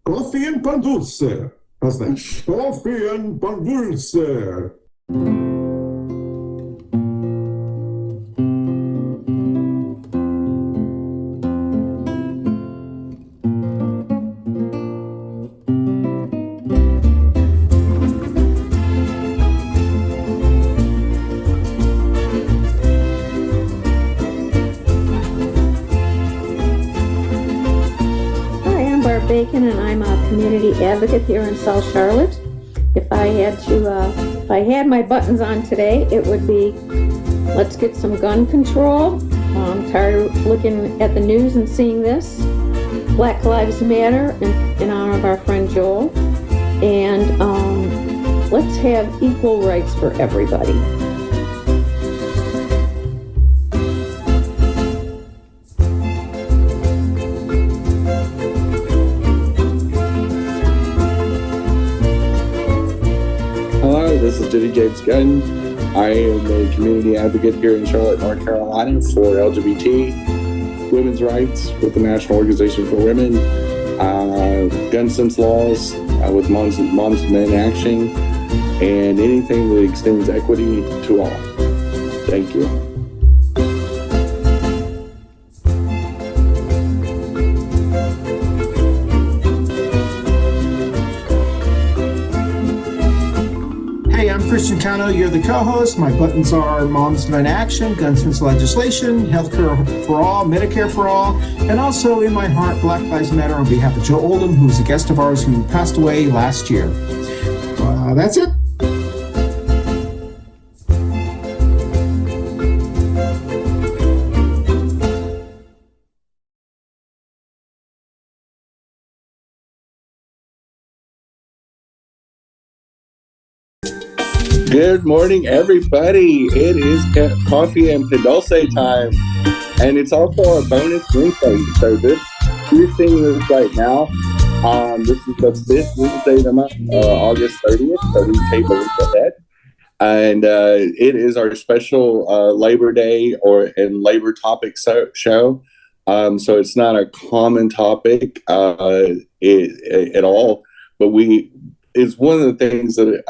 Coffee and Pan Dulce. How's that? Coffee and Pan Dulce. Barb Bacon, and I'm a community advocate here in South Charlotte. If I had my buttons on today, it would be, let's get some gun control. I'm tired of looking at the news and seeing this. Black Lives Matter in honor of our friend Joel. And let's have equal rights for everybody. This is Jenny James Gunn. I am a community advocate here in Charlotte, North Carolina for LGBT women's rights with the National Organization for Women, gun sense laws with Moms and Men Action, and anything that extends equity to all. Thank you. I'm Christian Cano, you're the co-host. My buttons are Moms and Men Action, gun sense legislation, healthcare for all, Medicare for all, and also in my heart, Black Lives Matter on behalf of Joe Oldham, who's a guest of ours who passed away last year. That's it. Good morning, everybody. It is Coffee and Pan Dulce time, and it's also a bonus Wednesday. So this you're seeing this right now. This is the fifth Wednesday of the month, August 30th. So we take a look ahead, and it is our special Labor Day and Labor Topic show. So it's not a common topic at all, but it's one of the things that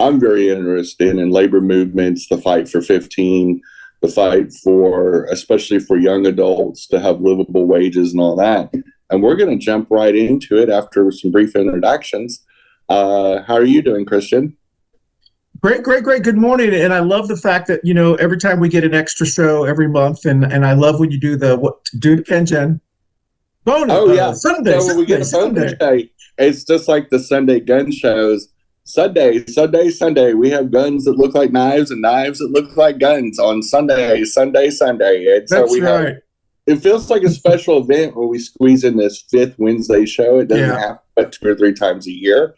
I'm very interested in labor movements, the fight for 15, the fight for, especially for young adults to have livable wages and all that. And we're going to jump right into it after some brief introductions. How are you doing, Christian? Great. Good morning. And I love the fact that, every time we get an extra show every month, and I love when you do the Pen Gen bonus. Oh, yeah. Sunday. So when we get a bonus day, it's just like the Sunday gun shows. Sunday. We have guns that look like knives and knives that look like guns on Sunday. And so That's right. It feels like a special event when we squeeze in this fifth Wednesday show. It doesn't happen but 2 or 3 times a year.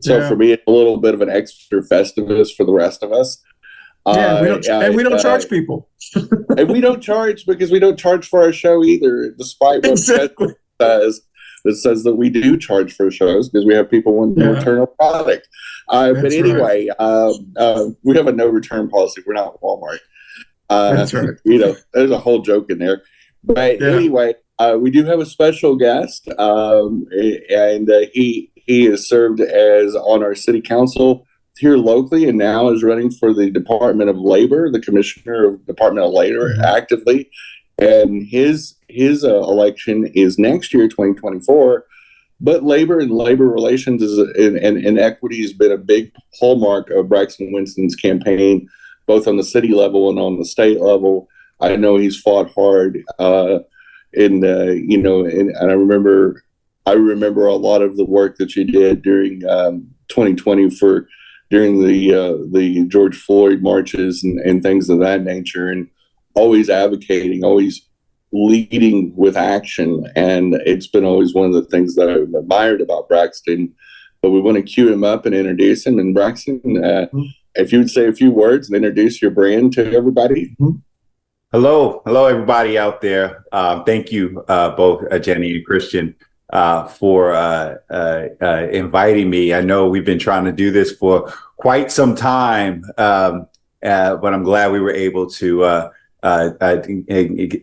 So for me, it's a little bit of an extra Festivus for the rest of us. We don't charge people. And we don't charge because we don't charge for our show either, despite what exactly. says. That says that we do charge for shows because we have people wanting to return a product. But anyway, we have a no return policy. We're not Walmart. That's right. There's a whole joke in there. But anyway, we do have a special guest, and he has served as on our city council here locally, and now is running for the Department of Labor, the Commissioner of Department of Labor, actively. And his election is next year, 2024. But labor and labor relations and equity has been a big hallmark of Braxton Winston's campaign, both on the city level and on the state level. I know he's fought hard, and I remember a lot of the work that you did during 2020 during the George Floyd marches and things of that nature, and always advocating, always leading with action. And it's been always one of the things that I've admired about Braxton. But we want to cue him up and introduce him. And Braxton, if you would say a few words and introduce your brand to everybody. Hello, everybody out there. Thank you, both Jenny and Christian, for inviting me. I know we've been trying to do this for quite some time, but I'm glad we were able to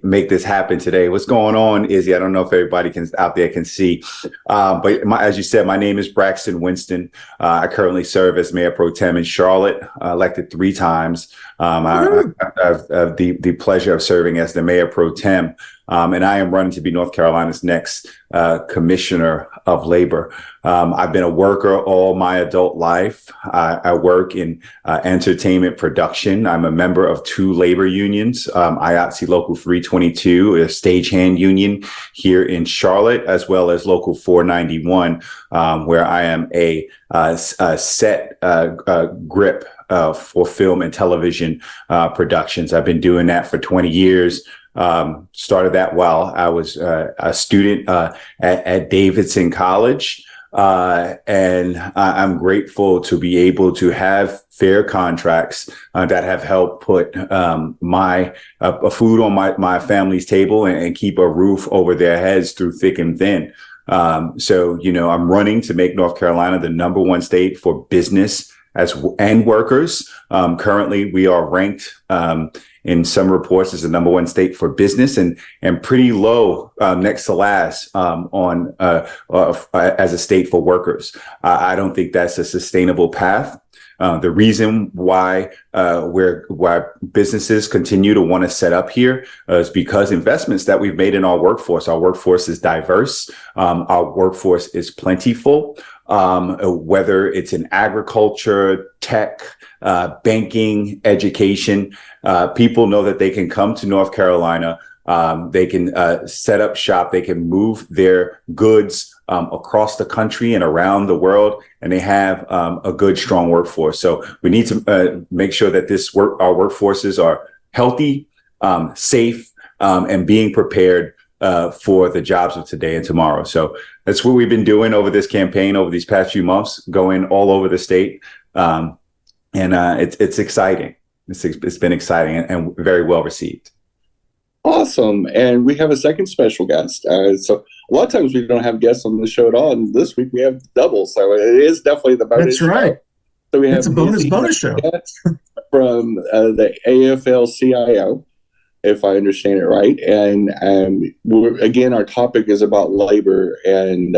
make this happen today. What's going on, Izzy? I don't know if everybody out there can see, but as you said, my name is Braxton Winston. I currently serve as Mayor Pro Tem in Charlotte, elected 3 times. I have the pleasure of serving as the Mayor Pro Tem, and I am running to be North Carolina's next Commissioner of Labor. I've been a worker all my adult life. I work in entertainment production. I'm a member of 2 labor unions, IATSE Local 322, a stagehand union here in Charlotte, as well as Local 491, where I am a set grip for film and television productions. I've been doing that for 20 years. Started that while I was a student at Davidson College. And I'm grateful to be able to have fair contracts that have helped put my food on my family's table and keep a roof over their heads through thick and thin. So, I'm running to make North Carolina the #1 state for business and workers. Currently, we are ranked in some reports as the #1 state for business and pretty low next to last as a state for workers. I don't think that's a sustainable path. The reason why businesses continue to want to set up here is because investments that we've made in our workforce. Our workforce is diverse. Our workforce is plentiful. Whether it's in agriculture, tech, banking, education, people know that they can come to North Carolina. They can set up shop. They can move their goods across the country and around the world, and they have a good, strong workforce. So we need to make sure that our workforces are healthy, safe, and being prepared for the jobs of today and tomorrow. So that's what we've been doing over this campaign over these past few months, going all over the state. And it's exciting. It's been exciting and very well received. Awesome. And we have a second special guest. So a lot of times we don't have guests on the show at all. And this week we have double. So it is definitely the bonus. That's right. Show. So we have it's a bonus show from the AFL-CIO, if I understand it right. And again, our topic is about labor, and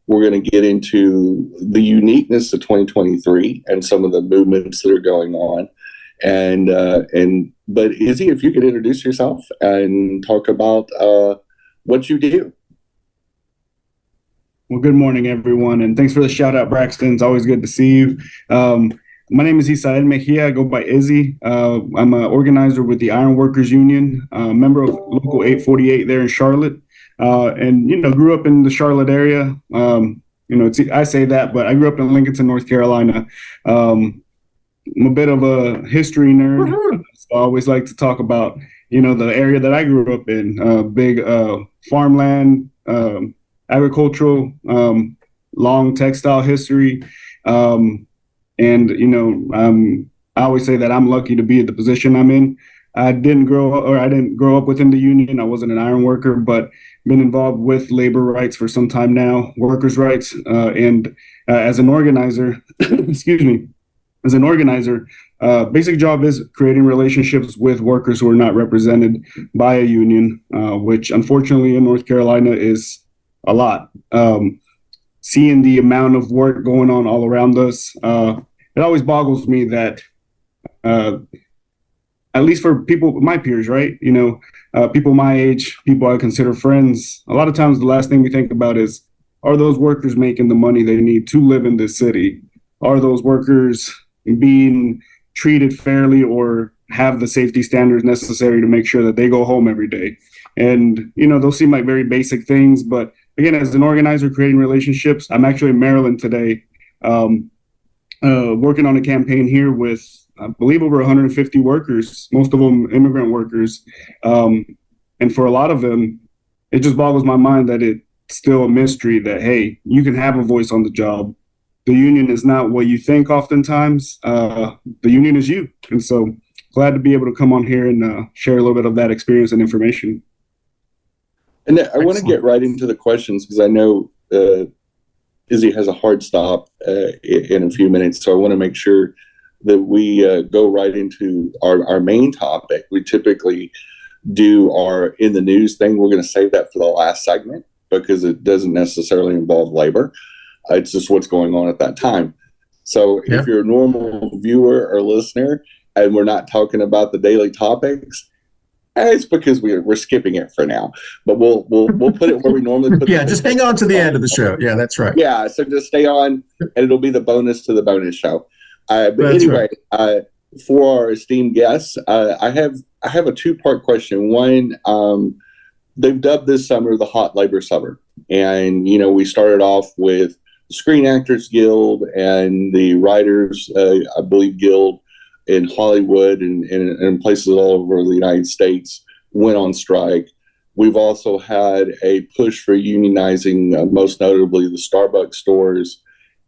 we're going to get into the uniqueness of 2023 and some of the movements that are going on. But Izzy, if you could introduce yourself and talk about what you do. Well, good morning, everyone, and thanks for the shout out, Braxton. It's always good to see you. My name is Iseal Mejia. I go by Izzy. I'm an organizer with the Iron Workers Union, member of Local 848 there in Charlotte, and grew up in the Charlotte area. I say that, but I grew up in Lincolnton, North Carolina. I'm a bit of a history nerd, so I always like to talk about the area that I grew up in. Big farmland, agricultural, long textile history. I always say that I'm lucky to be at the position I'm in. I didn't grow up within the union. I wasn't an iron worker, but been involved with labor rights for some time now, workers' rights, and as an organizer, basic job is creating relationships with workers who are not represented by a union, which unfortunately in North Carolina is a lot. Seeing the amount of work going on all around us, it always boggles me that, at least for people, my peers, right? People my age, people I consider friends, a lot of times the last thing we think about is, are those workers making the money they need to live in this city? Are those workers being treated fairly or have the safety standards necessary to make sure that they go home every day? And, those seem like very basic things, but again, as an organizer creating relationships, I'm actually in Maryland today, working on a campaign here with, I believe, over 150 workers, most of them immigrant workers. And for a lot of them, it just boggles my mind that it's still a mystery that, hey, you can have a voice on the job. The union is not what you think oftentimes. The union is you. And so glad to be able to come on here and share a little bit of that experience and information. And I want to get right into the questions because I know Izzy has a hard stop in a few minutes. So I want to make sure that we go right into our main topic. We typically do our in the news thing. We're going to save that for the last segment because it doesn't necessarily involve labor. It's just what's going on at that time. So if you're a normal viewer or listener and we're not talking about the daily topics, it's because we're skipping it for now. But we'll put it where we normally put just hang on to the end of the show. Yeah, that's right. Yeah, so just stay on and it'll be the bonus to the bonus show. But that's anyway, right. For our esteemed guests, I have a two-part question. One, they've dubbed this summer the Hot Labor Summer. And, we started off with the Screen Actors Guild and the Writers, I believe, Guild in Hollywood and places all over the United States went on strike. We've also had a push for unionizing, most notably the Starbucks stores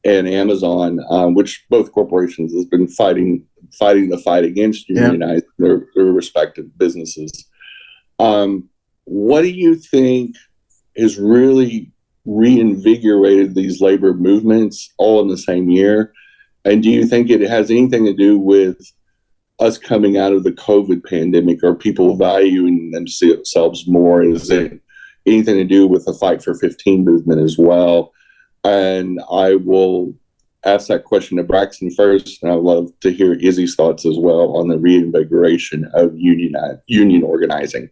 and Amazon, which both corporations have been fighting the fight against unionizing their respective businesses. What do you think has really reinvigorated these labor movements all in the same year? And do you think it has anything to do with us coming out of the COVID pandemic? Are people valuing themselves more? Is it anything to do with the Fight for 15 movement as well? And I will ask that question to Braxton first, and I'd love to hear Izzy's thoughts as well on the reinvigoration of union organizing.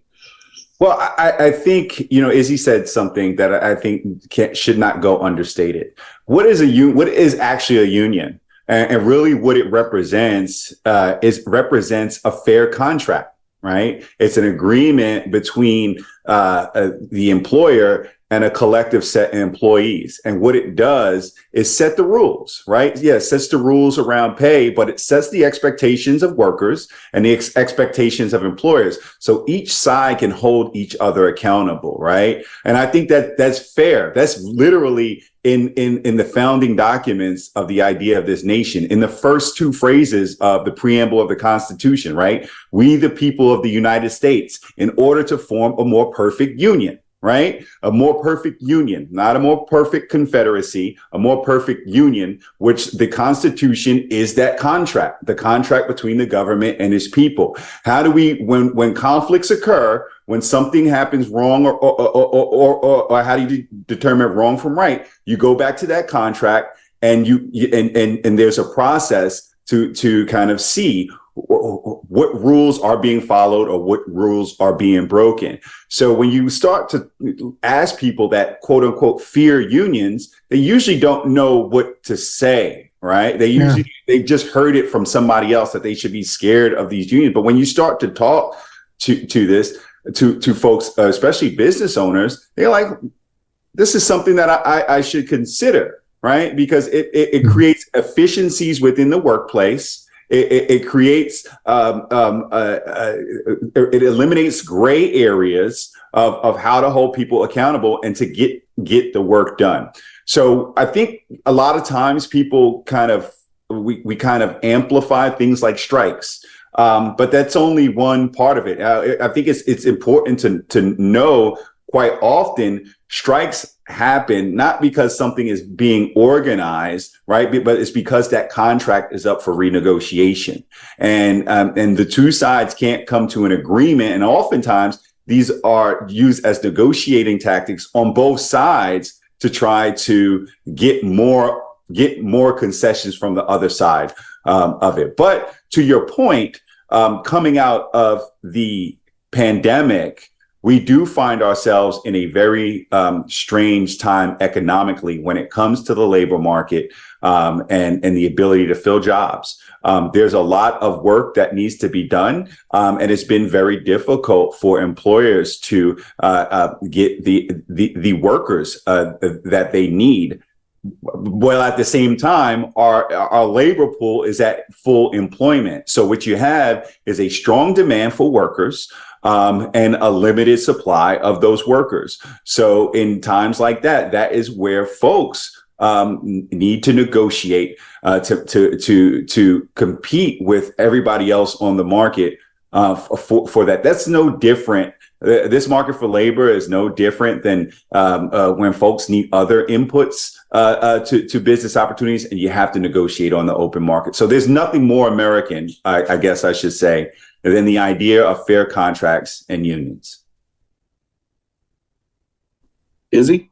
Well, I think, Izzy said something that I think should not go understated. What is actually a union? And really what it represents represents a fair contract, right? It's an agreement between the employer and a collective set of employees. And what it does is set the rules, right? Yeah, it sets the rules around pay, but it sets the expectations of workers and the expectations of employers. So each side can hold each other accountable, right? And I think that that's fair. That's literally in the founding documents of the idea of this nation, in the first two phrases of the preamble of the Constitution, right? We, the people of the United States, in order to form a more perfect union. Right? A more perfect union, not a more perfect confederacy, a more perfect union, which the Constitution is that contract, the contract between the government and its people. How do we, when conflicts occur, when something happens wrong, or how do you determine wrong from right? You go back to that contract, and and there's a process to kind of see what rules are being followed or what rules are being broken. So when you start to ask people that quote unquote fear unions, they usually don't know what to say, right? They just heard it from somebody else that they should be scared of these unions. But when you start to talk to folks, especially business owners, they're like, this is something that I should consider, right? Because it creates efficiencies within the workplace. It creates, it eliminates gray areas of how to hold people accountable and to get the work done. So I think a lot of times people we kind of amplify things like strikes, but that's only one part of it. I think it's important to know quite often strikes happen not because something is being organized, right? But it's because that contract is up for renegotiation, and the two sides can't come to an agreement. And oftentimes these are used as negotiating tactics on both sides to try to get more concessions from the other side of it. But to your point, coming out of the pandemic, we do find ourselves in a very strange time economically when it comes to the labor market and the ability to fill jobs. There's a lot of work that needs to be done, and it's been very difficult for employers to get the workers that they need. Well, at the same time, our labor pool is at full employment. So what you have is a strong demand for workers, and a limited supply of those workers. So in times like that is where folks need to negotiate to compete with everybody else on the market for that. That's no different. This market for labor is no different than when folks need other inputs to business opportunities, and you have to negotiate on the open market. So there's nothing more American, I guess I should say, than the idea of fair contracts and unions. Izzy?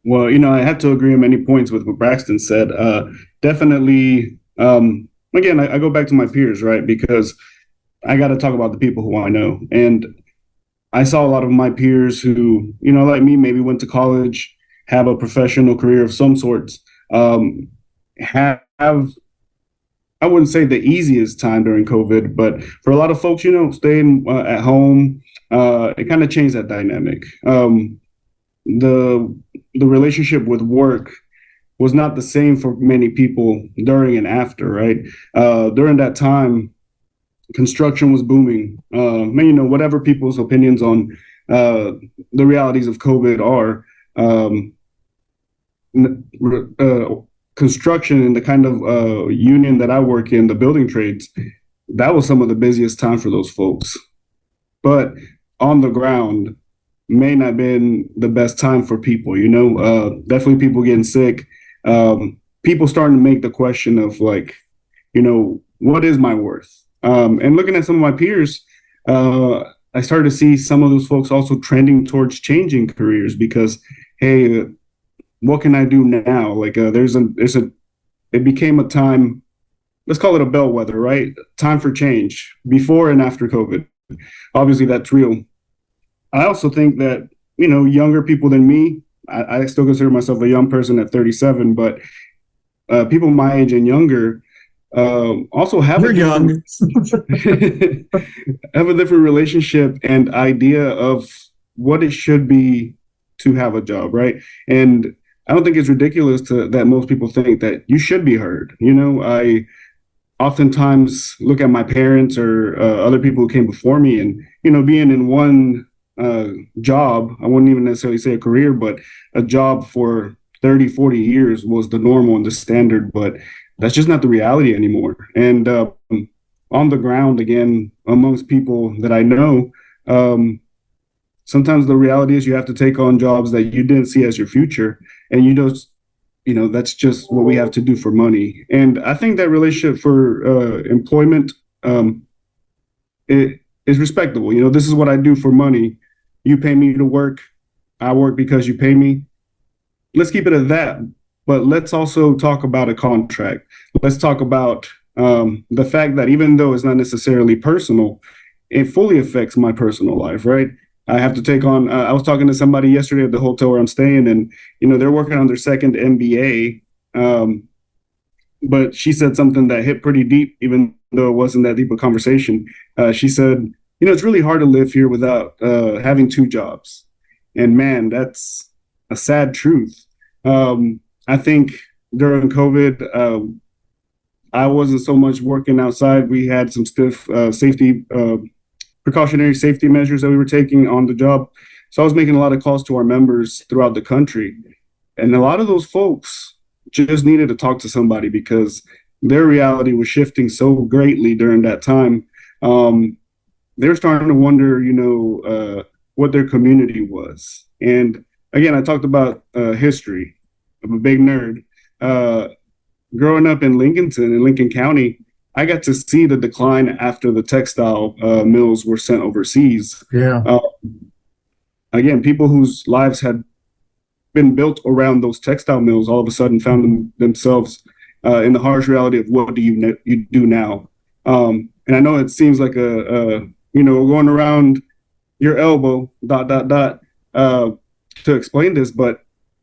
Well, I have to agree on many points with what Braxton said. Definitely, again, I go back to my peers, right? Because I got to talk about the people who I know. And I saw a lot of my peers who, like me, maybe went to college, have a professional career of some sorts, have, I wouldn't say the easiest time during COVID, but for a lot of folks, staying at home, it kind of changed that dynamic. The relationship with work was not the same for many people during and after, right? During that time, construction was booming. Whatever people's opinions on the realities of COVID are, construction and the kind of union that I work in, the building trades, that was some of the busiest time for those folks. But on the ground, may not have been the best time for people, definitely people getting sick, people starting to make the question of what is my worth? And looking at some of my peers, I started to see some of those folks also trending towards changing careers because, hey, what can I do now? It became a time, let's call it a bellwether, right? Time for change before and after COVID. Obviously that's real. I also think that, younger people than me, I still consider myself a young person at 37, but people my age and younger also have a different relationship and idea of what it should be to have a job, right? And I don't think it's ridiculous that most people think that you should be heard. I oftentimes look at my parents or other people who came before me and, being in one job, I wouldn't even necessarily say a career, but a job for 30, 40 years was the normal and the standard, but that's just not the reality anymore. And on the ground, again, amongst people that I know, sometimes the reality is you have to take on jobs that you didn't see as your future, and that's just what we have to do for money. And I think that relationship for employment, it is respectable. This is what I do for money. You pay me to work. I work because you pay me. Let's keep it at that. But let's also talk about a contract. Let's talk about the fact that even though it's not necessarily personal, it fully affects my personal life, right? I have to take on, I was talking to somebody yesterday at the hotel where I'm staying, and, they're working on their second MBA. But she said something that hit pretty deep, even though it wasn't that deep a conversation. She said, it's really hard to live here without having two jobs. And man, that's a sad truth. I think during COVID, I wasn't so much working outside. We had some stiff precautionary safety measures that we were taking on the job. So I was making a lot of calls to our members throughout the country. And a lot of those folks just needed to talk to somebody because their reality was shifting so greatly during that time. They're starting to wonder, what their community was. And again, I talked about history. I'm a big nerd. Growing up in Lincolnton, in Lincoln County, I got to see the decline after the textile mills were sent overseas. Yeah. Again, people whose lives had been built around those textile mills all of a sudden found themselves in the harsh reality of what do you do now? And I know it seems like going around your elbow, ... to explain this, but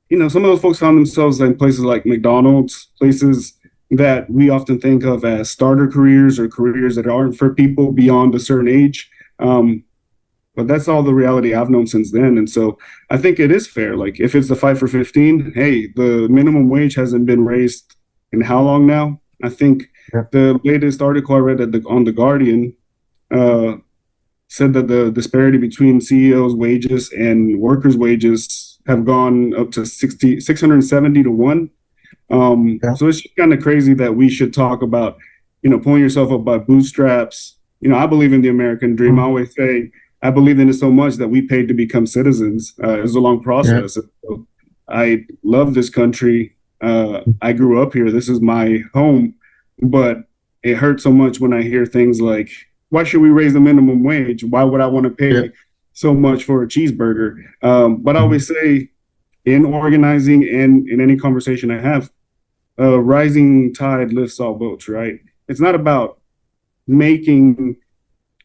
some of those folks found themselves in places like McDonald's, places that we often think of as starter careers or careers that aren't for people beyond a certain age. But that's all the reality I've known since then. And so I think it is fair. Like if it's the fight for 15, hey, the minimum wage hasn't been raised in how long now? I think the latest article I read on The Guardian said that the disparity between CEOs' wages and workers' wages have gone up to 670 to 1. So it's just kind of crazy that we should talk about, pulling yourself up by bootstraps. I believe in the American dream. I always say I believed in it so much that we paid to become citizens. It was a long process. Yeah. So I love this country. I grew up here. This is my home, but it hurts so much when I hear things like, why should we raise the minimum wage? Why would I want to pay so much for a cheeseburger? But I always say, in organizing and in any conversation I have, rising tide lifts all boats, right? It's not about making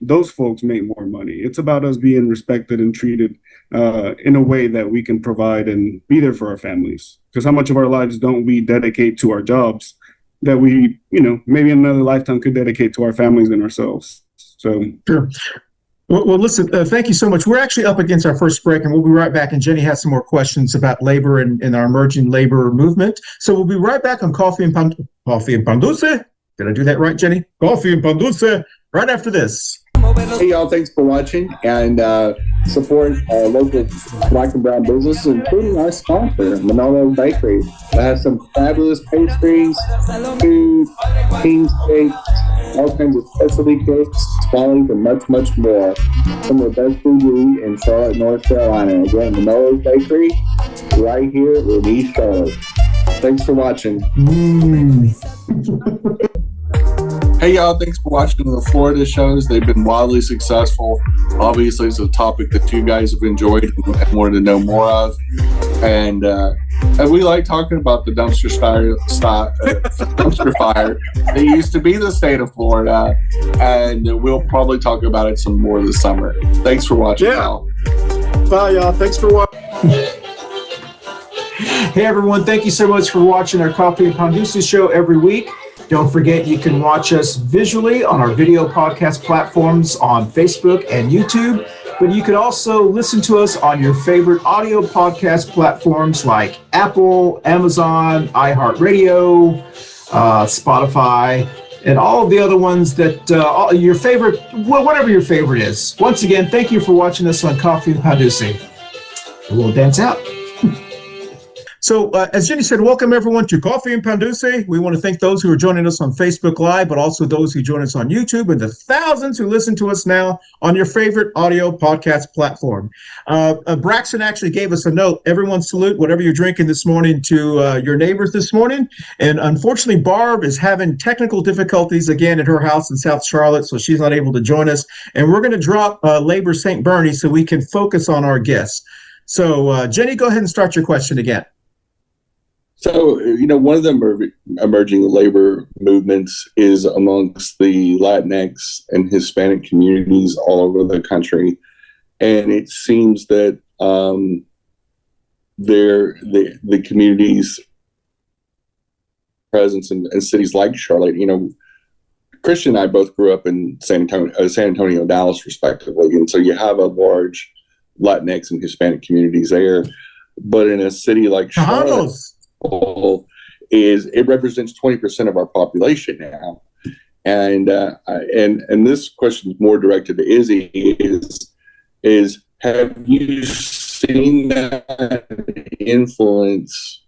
those folks make more money. It's about us being respected and treated in a way that we can provide and be there for our families. Because how much of our lives don't we dedicate to our jobs that we, maybe in another lifetime could dedicate to our families and ourselves. So sure. Well, listen, thank you so much. We're actually up against our first break, and we'll be right back. And Jenny has some more questions about labor and our emerging labor movement. So we'll be right back on Coffee and Pan Dulce. Did I do that right, Jenny? Coffee and Pan Dulce, right after this. Hey, y'all, thanks for watching, and support local Black and brown businesses, including our sponsor, Manolo Bakery. That has some fabulous pastries, food, king cakes, all kinds of specialty cakes, swallows, and much, much more. Some of the best food you eat in Charlotte, North Carolina. Again, Manolo's Bakery, right here in East Charlotte. Thanks for watching. Hey, y'all, thanks for watching the Florida shows. They've been wildly successful. Obviously, it's a topic that you guys have enjoyed and wanted to know more of. And we like talking about the dumpster fire. It used to be the state of Florida, and we'll probably talk about it some more this summer. Thanks for watching, y'all. Bye, y'all. Thanks for watching. Hey, everyone. Thank you so much for watching our Coffee and Pan Dulce show every week. Don't forget, you can watch us visually on our video podcast platforms on Facebook and YouTube, but you can also listen to us on your favorite audio podcast platforms like Apple, Amazon, iHeartRadio, Spotify, and all of the other ones that your favorite, whatever your favorite is. Once again, thank you for watching us on Coffee and Pan Dulce. We'll dance out. So, as Jenny said, welcome everyone to Coffee and Pan Dulce. We want to thank those who are joining us on Facebook Live, but also those who join us on YouTube and the thousands who listen to us now on your favorite audio podcast platform. Braxton actually gave us a note. Everyone salute whatever you're drinking this morning to your neighbors this morning. And unfortunately, Barb is having technical difficulties again at her house in South Charlotte, so she's not able to join us. And we're going to drop Labor St. Bernie so we can focus on our guests. So, Jenny, go ahead and start your question again. So, one of the emerging labor movements is amongst the Latinx and Hispanic communities all over the country. And it seems that the community's presence in cities like Charlotte, Christian and I both grew up in San Antonio, Dallas, respectively. And so you have a large Latinx and Hispanic communities there. But in a city like Charlotte, it represents 20% of our population now, and this question is more directed to Izzy. Is have you seen that influence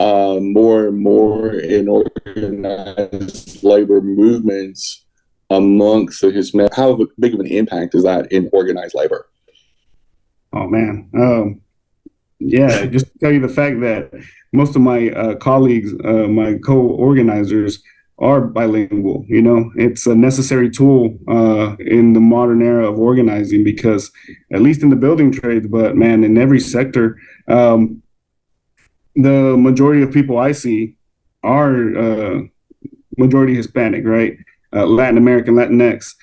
more and more in organized labor movements amongst the Hispanic? How big of an impact is that in organized labor? Oh man. Yeah, just to tell you the fact that most of my colleagues, my co-organizers, are bilingual. It's a necessary tool in the modern era of organizing because, at least in the building trades, but man, in every sector, the majority of people I see are majority Hispanic, right? Latin American, Latinx.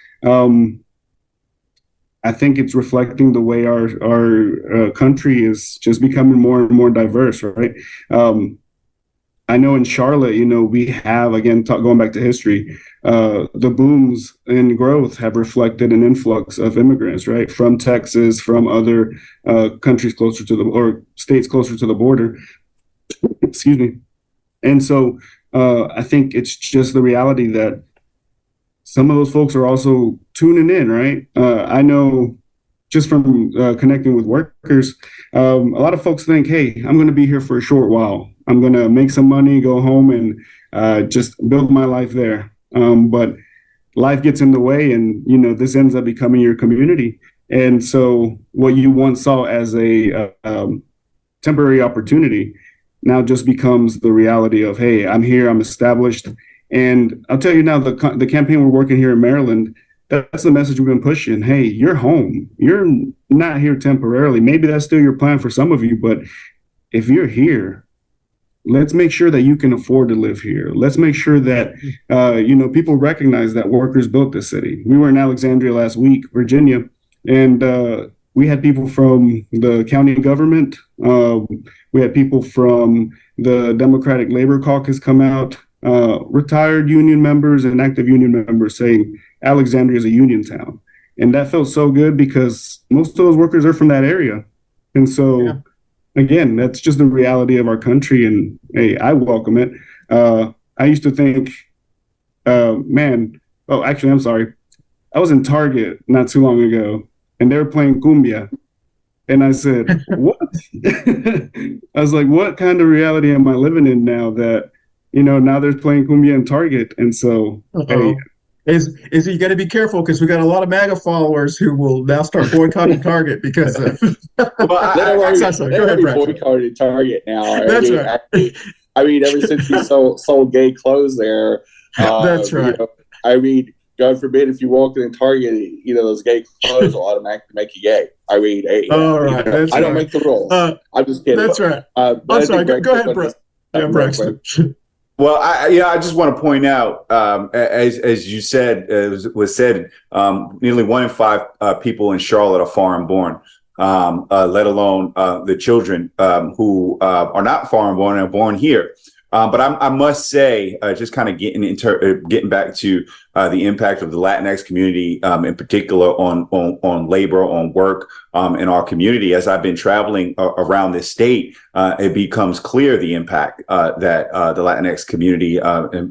I think it's reflecting the way our country is just becoming more and more diverse, right? I know in Charlotte, we have, again, going back to history, the booms in growth have reflected an influx of immigrants, right? From Texas, from other countries closer to or states closer to the border. Excuse me. And so I think it's just the reality that some of those folks are also tuning in, right? I know just from connecting with workers, a lot of folks think, hey, I'm going to be here for a short while. I'm going to make some money, go home and just build my life there. But life gets in the way, and this ends up becoming your community. And so what you once saw as a temporary opportunity now just becomes the reality of, hey, I'm here, I'm established. And I'll tell you now, the campaign we're working here in Maryland, that's the message we've been pushing. Hey, you're home. You're not here temporarily. Maybe that's still your plan for some of you, but if you're here, let's make sure that you can afford to live here. Let's make sure that, people recognize that workers built this city. We were in Alexandria last week, Virginia, and we had people from the county government. We had people from the Democratic Labor Caucus come out, retired union members and active union members saying Alexandria is a union town. And that felt so good because most of those workers are from that area. And so, again, that's just the reality of our country. And hey, I welcome it. I used to think, I'm sorry. I was in Target not too long ago, and they were playing cumbia. And I said, what? I was like, what kind of reality am I living in now that, now they're playing cumbia in Target? And so, hey, is you got to be careful because we got a lot of MAGA followers who will now start boycotting Target because of. They're already boycotted Target now. That's right. I mean, ever since he sold gay clothes there. That's right. God forbid if you walk in Target, those gay clothes will automatically make you gay. I mean, right. I don't make the rules. I'm just kidding. That's right. I'm sorry. Go ahead, Braxton. Well, I just want to point out, as you said, was said, nearly 1 in 5 people in Charlotte are foreign born, let alone the children who are not foreign born and are born here. But I must say, just kind of getting back to the impact of the Latinx community, in particular on labor, on work, in our community. As I've been traveling around this state, it becomes clear the impact that the Latinx community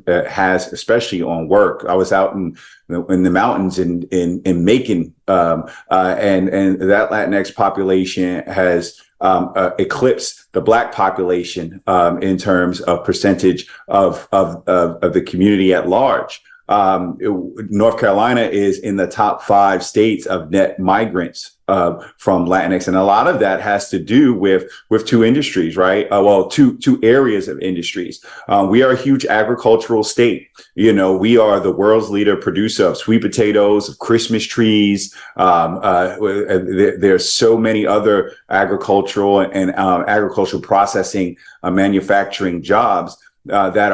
has, especially on work. I was out in the mountains in Macon, and that Latinx population has eclipse the Black population in terms of percentage of the community at large. North Carolina is in the top 5 states of net migrants from Latinx, and a lot of that has to do with 2 industries, right? Two areas of industries. We are a huge agricultural state. We are the world's leader producer of sweet potatoes, of Christmas trees. There's so many other agricultural and agricultural processing, manufacturing jobs that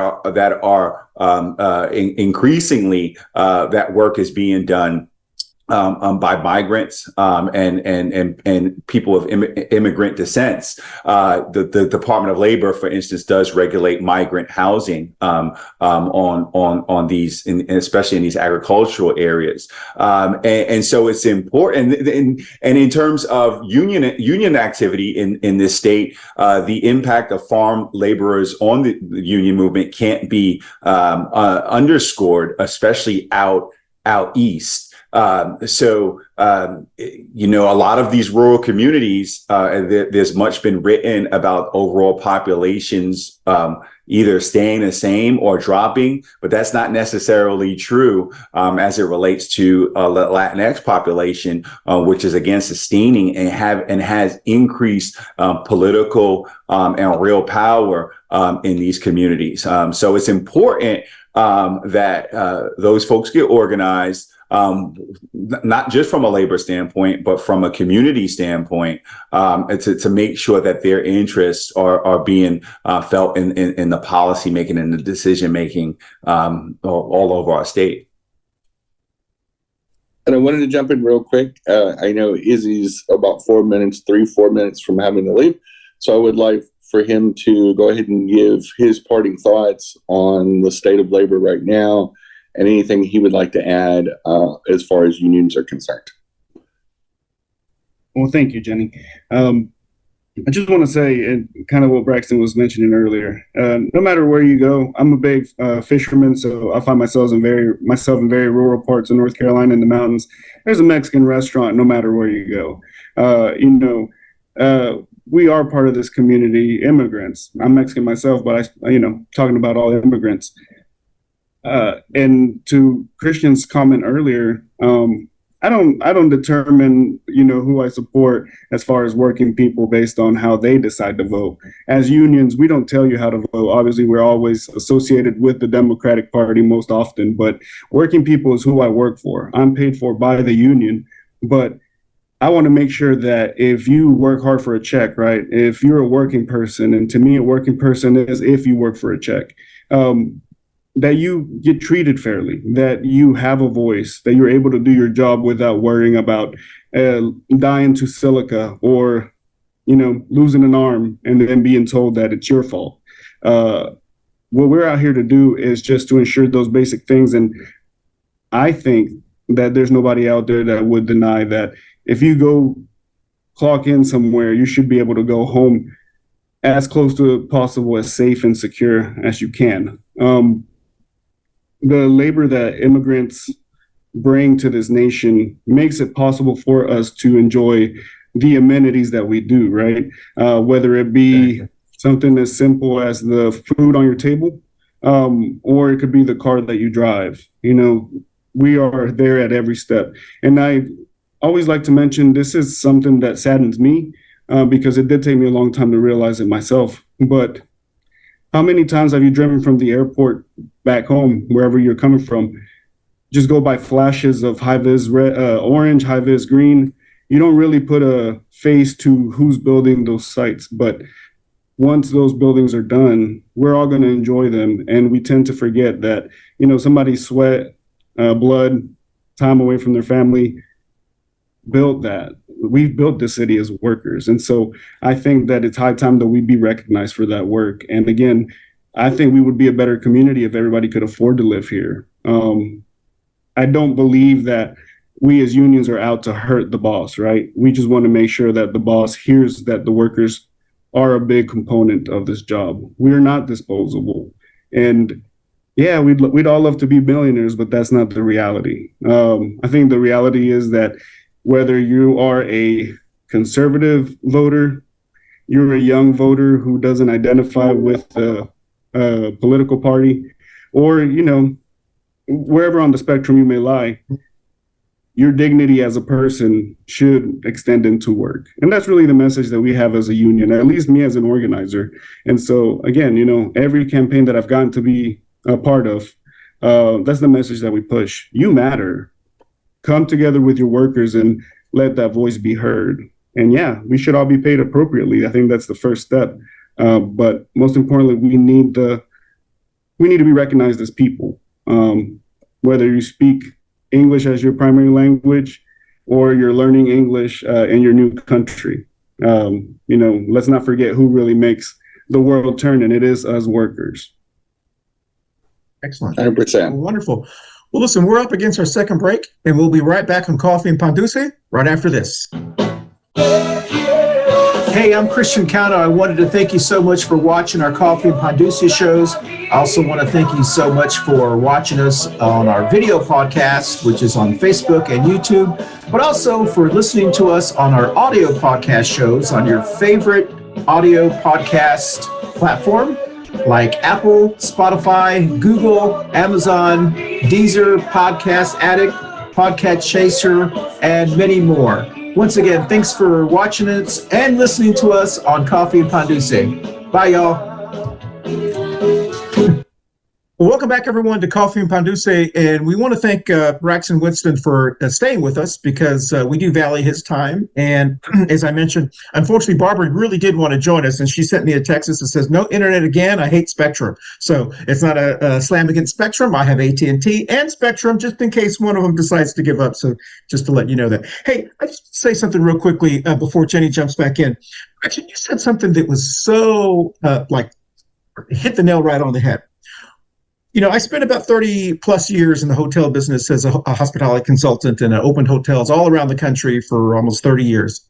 are increasingly that work is being done by migrants and people of immigrant descents. The Department of Labor, for instance, does regulate migrant housing on these, especially in these agricultural areas. And so it's important. And in terms of union activity in this state, the impact of farm laborers on the union movement can't be underscored, especially out east. So a lot of these rural communities, there's much been written about overall populations either staying the same or dropping, but that's not necessarily true as it relates to the Latinx population, which is again sustaining and has increased political and real power in these communities. So it's important that those folks get organized. Not just from a labor standpoint, but from a community standpoint, to make sure that their interests are being felt in the policy making and the decision making all over our state. And I wanted to jump in real quick. I know Izzy's about 4 minutes from having to leave, so I would like for him to go ahead and give his parting thoughts on the state of labor right now, and anything he would like to add as far as unions are concerned. Well, thank you, Jenny. I just want to say, and kind of what Braxton was mentioning earlier, no matter where you go, I'm a big fisherman, so I find myself in very rural parts of North Carolina in the mountains. There's a Mexican restaurant no matter where you go. We are part of this community, immigrants. I'm Mexican myself, but talking about all immigrants. And to Christian's comment earlier, I don't determine, who I support as far as working people based on how they decide to vote. As unions, we don't tell you how to vote. Obviously, we're always associated with the Democratic Party most often, but working people is who I work for. I'm paid for by the union, but I want to make sure that if you work hard for a check, right? If you're a working person, and to me, a working person is if you work for a check, that you get treated fairly, that you have a voice, that you're able to do your job without worrying about dying to silica or, losing an arm and then being told that it's your fault. What we're out here to do is just to ensure those basic things. And I think that there's nobody out there that would deny that if you go clock in somewhere, you should be able to go home as close to possible, as safe and secure as you can. The labor that immigrants bring to this nation makes it possible for us to enjoy the amenities that we do, right? Whether it be something as simple as the food on your table, or it could be the car that you drive. We are there at every step. And I always like to mention this is something that saddens me because it did take me a long time to realize it myself. But how many times have you driven from the airport back home, wherever you're coming from, just go by flashes of high-vis orange, high-vis green? You don't really put a face to who's building those sites. But once those buildings are done, we're all going to enjoy them. And we tend to forget that, somebody's sweat, blood, time away from their family built that. We've built the city as workers. And so I think that it's high time that we be recognized for that work. And again, I think we would be a better community if everybody could afford to live here. I don't believe that we as unions are out to hurt the boss, right? We just want to make sure that the boss hears that the workers are a big component of this job. We're not disposable. And yeah, we'd all love to be millionaires, but that's not the reality. I think the reality is that whether you are a conservative voter, you're a young voter who doesn't identify with a political party, or, wherever on the spectrum you may lie, your dignity as a person should extend into work. And that's really the message that we have as a union, at least me as an organizer. And so, again, every campaign that I've gotten to be a part of, that's the message that we push. You matter. Come together with your workers and let that voice be heard. And yeah, we should all be paid appropriately. I think that's the first step. But most importantly, we need to be recognized as people. Whether you speak English as your primary language or you're learning English in your new country. Let's not forget who really makes the world turn, and it is us workers. Excellent. 100%. Wonderful. Well, listen, we're up against our second break, and we'll be right back on Coffee and Pan Dulce right after this. Hey, I'm Christian Cano. I wanted to thank you so much for watching our Coffee and Pan Dulce shows. I also want to thank you so much for watching us on our video podcast, which is on Facebook and YouTube, but also for listening to us on our audio podcast shows on your favorite audio podcast platform, like Apple, Spotify, Google, Amazon, Deezer, Podcast Addict, Podcast Chaser, and many more. Once again, thanks for watching us and listening to us on Coffee and Pan Dulce. Bye, y'all. Well, welcome back, everyone, to Coffee and Pan Dulce, and we want to thank Braxton Winston for staying with us because we do value his time. And as I mentioned, unfortunately, Barbara really did want to join us, and she sent me a text that says, "No internet again. I hate Spectrum." So it's not a slam against Spectrum. I have AT&T and Spectrum, just in case one of them decides to give up. So just to let you know that. Hey, I just say something real quickly before Jenny jumps back in. Actually, you said something that was so hit the nail right on the head. I spent about 30 plus years in the hotel business as a hospitality consultant, and I opened hotels all around the country for almost 30 years.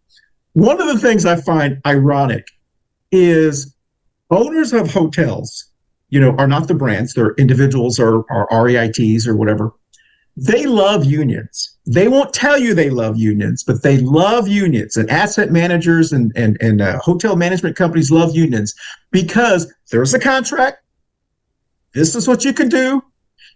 One of the things I find ironic is owners of hotels, are not the brands, they're individuals or REITs or whatever. They love unions. They won't tell you they love unions, but they love unions, and asset managers and hotel management companies love unions because there's a contract. This is what you can do.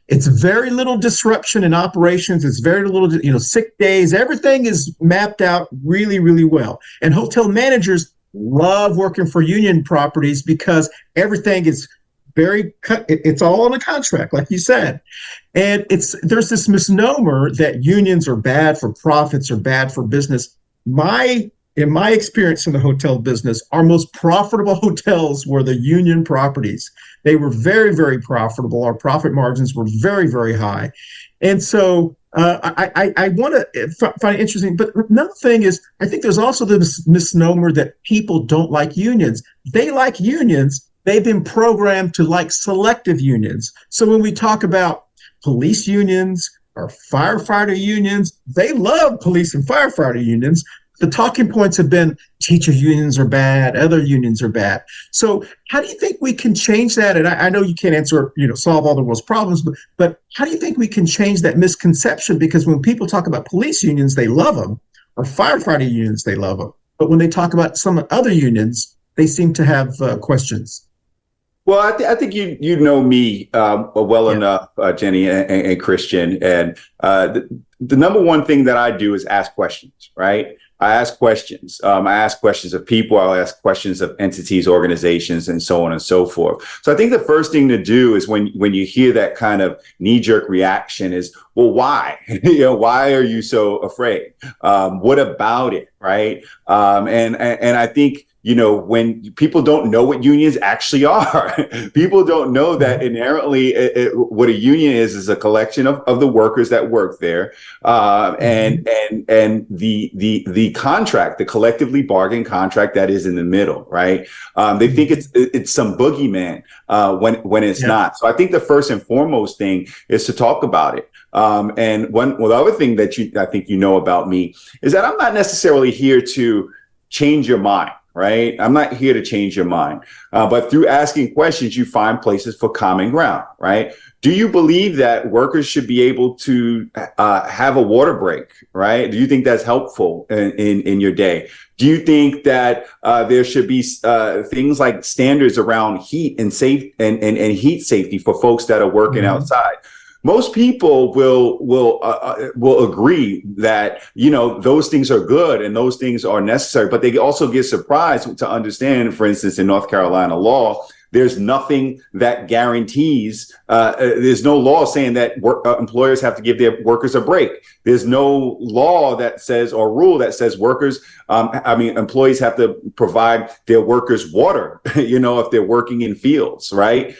It's very little disruption in operations. It's very little, sick days. Everything is mapped out really, really well. And hotel managers love working for union properties because everything is it's all on a contract, like you said. And there's this misnomer that unions are bad for profits or bad for business. In my experience in the hotel business, our most profitable hotels were the union properties. They were very, very profitable. Our profit margins were very, very high. And so I want to find it interesting. But another thing is, I think there's also this misnomer that people don't like unions. They like unions. They've been programmed to like selective unions. So when we talk about police unions or firefighter unions, they love police and firefighter unions. The talking points have been teacher unions are bad, other unions are bad. So how do you think we can change that? And I know you can't answer, solve all the world's problems, but how do you think we can change that misconception? Because when people talk about police unions, they love them, or firefighter unions, they love them. But when they talk about some other unions, they seem to have questions. Well, I think you know me well enough, Jenny and Christian. And the number one thing that I do is ask questions, right? I ask questions. I ask questions of people. I ask questions of entities, organizations, and so on and so forth. So I think the first thing to do is when you hear that kind of knee-jerk reaction is, well, why? Why are you so afraid? What about it, right? And I think, when people don't know what unions actually are, people don't know that inherently what a union is a collection of the workers that work there, and the contract, the collectively bargained contract that is in the middle, right? They think it's some boogeyman when it's not. So I think the first and foremost thing is to talk about it. And the other thing that I think about me is that I'm not necessarily here to change your mind. Right? I'm not here to change your mind. But through asking questions, you find places for common ground, right? Do you believe that workers should be able to have a water break, right? Do you think that's helpful in your day? Do you think that there should be things like standards around heat and heat safety for folks that are working outside? Most people will agree that, those things are good and those things are necessary, but they also get surprised to understand, for instance, in North Carolina law, there's nothing that guarantees, there's no law saying that employers have to give their workers a break. There's no law that says, or rule that says employees have to provide their workers water, if they're working in fields, right?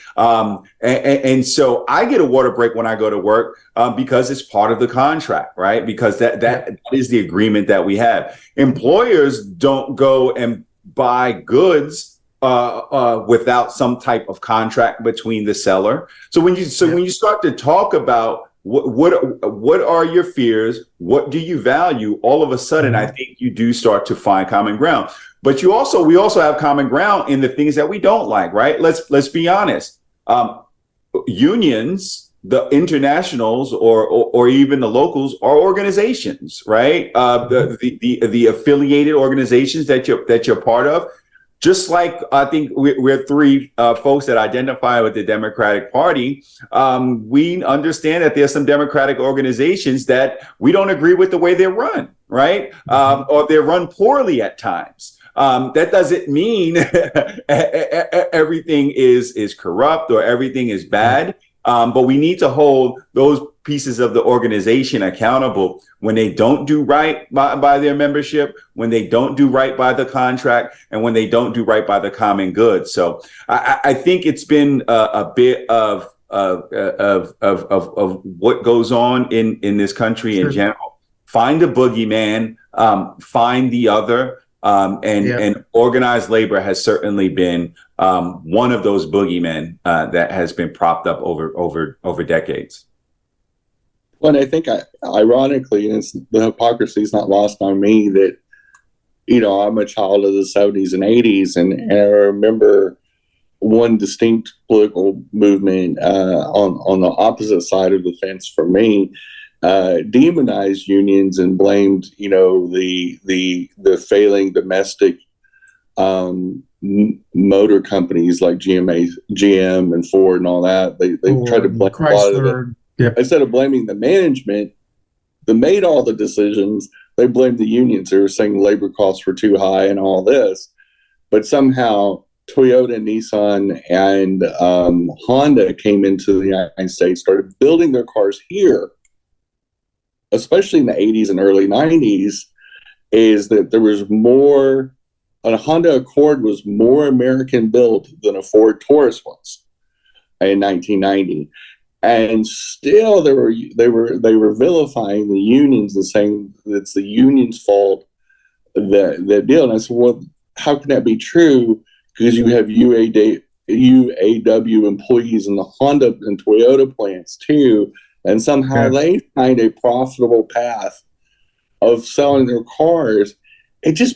And so I get a water break when I go to work because it's part of the contract, right? Because that is the agreement that we have. Employers don't go and buy goods without some type of contract between the seller. So when you start to talk about what are your fears, what do you value, all of a sudden I think you do start to find common ground. But we also have common ground in the things that we don't like, right? Let's be honest. Unions, the internationals or even the locals are organizations, right? The affiliated organizations that you're part of. Just like I think we're three folks that identify with the Democratic Party, we understand that there's some Democratic organizations that we don't agree with the way they're run, right? Or they're run poorly at times. That doesn't mean everything is corrupt or everything is bad. But we need to hold those pieces of the organization accountable when they don't do right by their membership, when they don't do right by the contract, and when they don't do right by the common good. So I think it's been a bit of what goes on in this country in general. Find a boogeyman, find the other. And organized labor has certainly been one of those boogeymen that has been propped up over decades. Well, and I think ironically, and the hypocrisy is not lost on me that, I'm a child of the 70s and 80s, and I remember one distinct political movement on the opposite side of the fence for me demonized unions and blamed, the failing domestic motor companies like GM and Ford and all that. They tried to blame a lot of it. Yep. Instead of blaming the management that made all the decisions, they blamed the unions. They were saying labor costs were too high and all this. But somehow Toyota, Nissan, and Honda came into the United States, started building their cars here, especially in the 80s and early 90s, is that there was more, a Honda Accord was more American built than a Ford Taurus was in 1990. And still they were vilifying the unions and saying it's the union's fault, that deal. And I said, well, how can that be true? Because you have UAW employees in the Honda and Toyota plants too, and somehow they find a profitable path of selling their cars.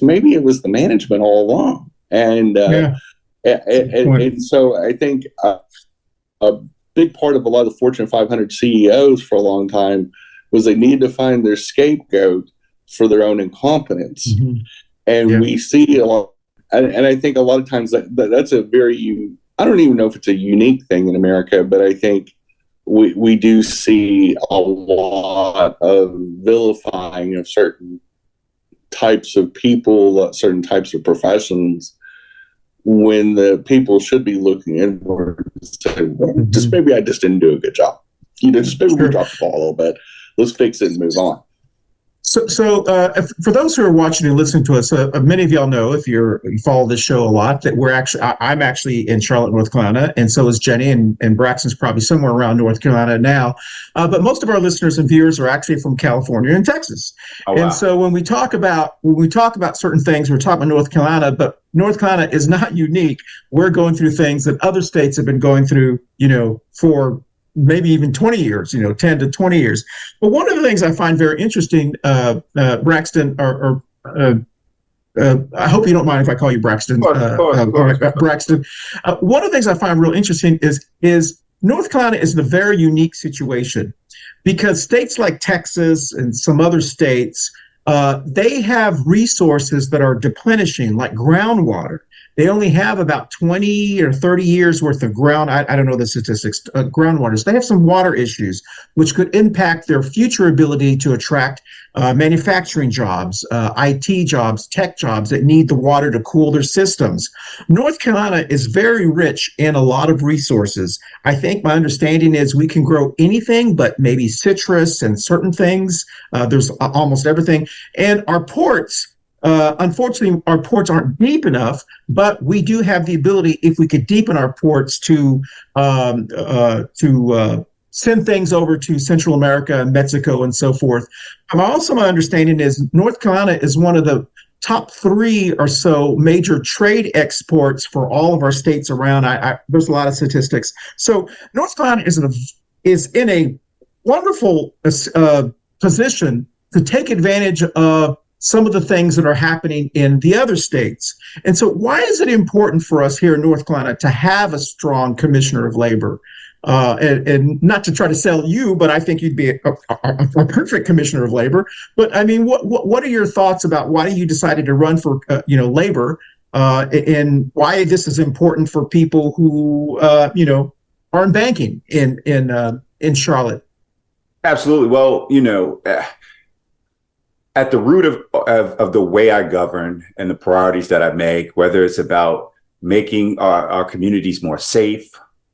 Maybe it was the management all along, and so I think a big part of a lot of the Fortune 500 CEOs for a long time was they needed to find their scapegoat for their own incompetence, and we see a lot. And I think a lot of times that's a very, I don't even know if it's a unique thing in America, but I think we do see a lot of vilifying of certain types of people, certain types of professions, when the people should be looking inward and saying, well, maybe I just didn't do a good job. Just maybe we dropped the ball a little bit. Let's fix it and move on. So for those who are watching and listening to us, many of y'all know, if you follow this show a lot, that I'm actually in Charlotte, North Carolina, and so is Jenny, and Braxton's probably somewhere around North Carolina now. But most of our listeners and viewers are actually from California and Texas. Oh, wow. And so when we talk about certain things, we're talking about North Carolina, but North Carolina is not unique. We're going through things that other states have been going through, for maybe even 20 years, 10 to 20 years. But one of the things I find very interesting, Braxton, I hope you don't mind if I call you Braxton. Braxton. One of the things I find real interesting is North Carolina is in a very unique situation, because states like Texas and some other states, they have resources that are deplenishing, like groundwater. They only have about 20 or 30 years worth of I don't know the statistics, groundwater. So they have some water issues, which could impact their future ability to attract manufacturing jobs, IT jobs, tech jobs that need the water to cool their systems. North Carolina is very rich in a lot of resources. I think my understanding is we can grow anything but maybe citrus and certain things. There's almost everything. And our ports, unfortunately, our ports aren't deep enough, but we do have the ability, if we could deepen our ports, to send things over to Central America and Mexico and so forth. Also, my understanding is North Carolina is one of the top 3 or so major trade exports for all of our states around. There's a lot of statistics. So North Carolina is in a wonderful position to take advantage of some of the things that are happening in the other states. And so why is it important for us here in North Carolina to have a strong commissioner of labor? And not to try to sell you, but I think you'd be a perfect commissioner of labor. But I mean, what are your thoughts about why you decided to run for labor, and why this is important for people who are in banking in Charlotte? Absolutely. Well, at the root of the way I govern and the priorities that I make, whether it's about making our communities more safe,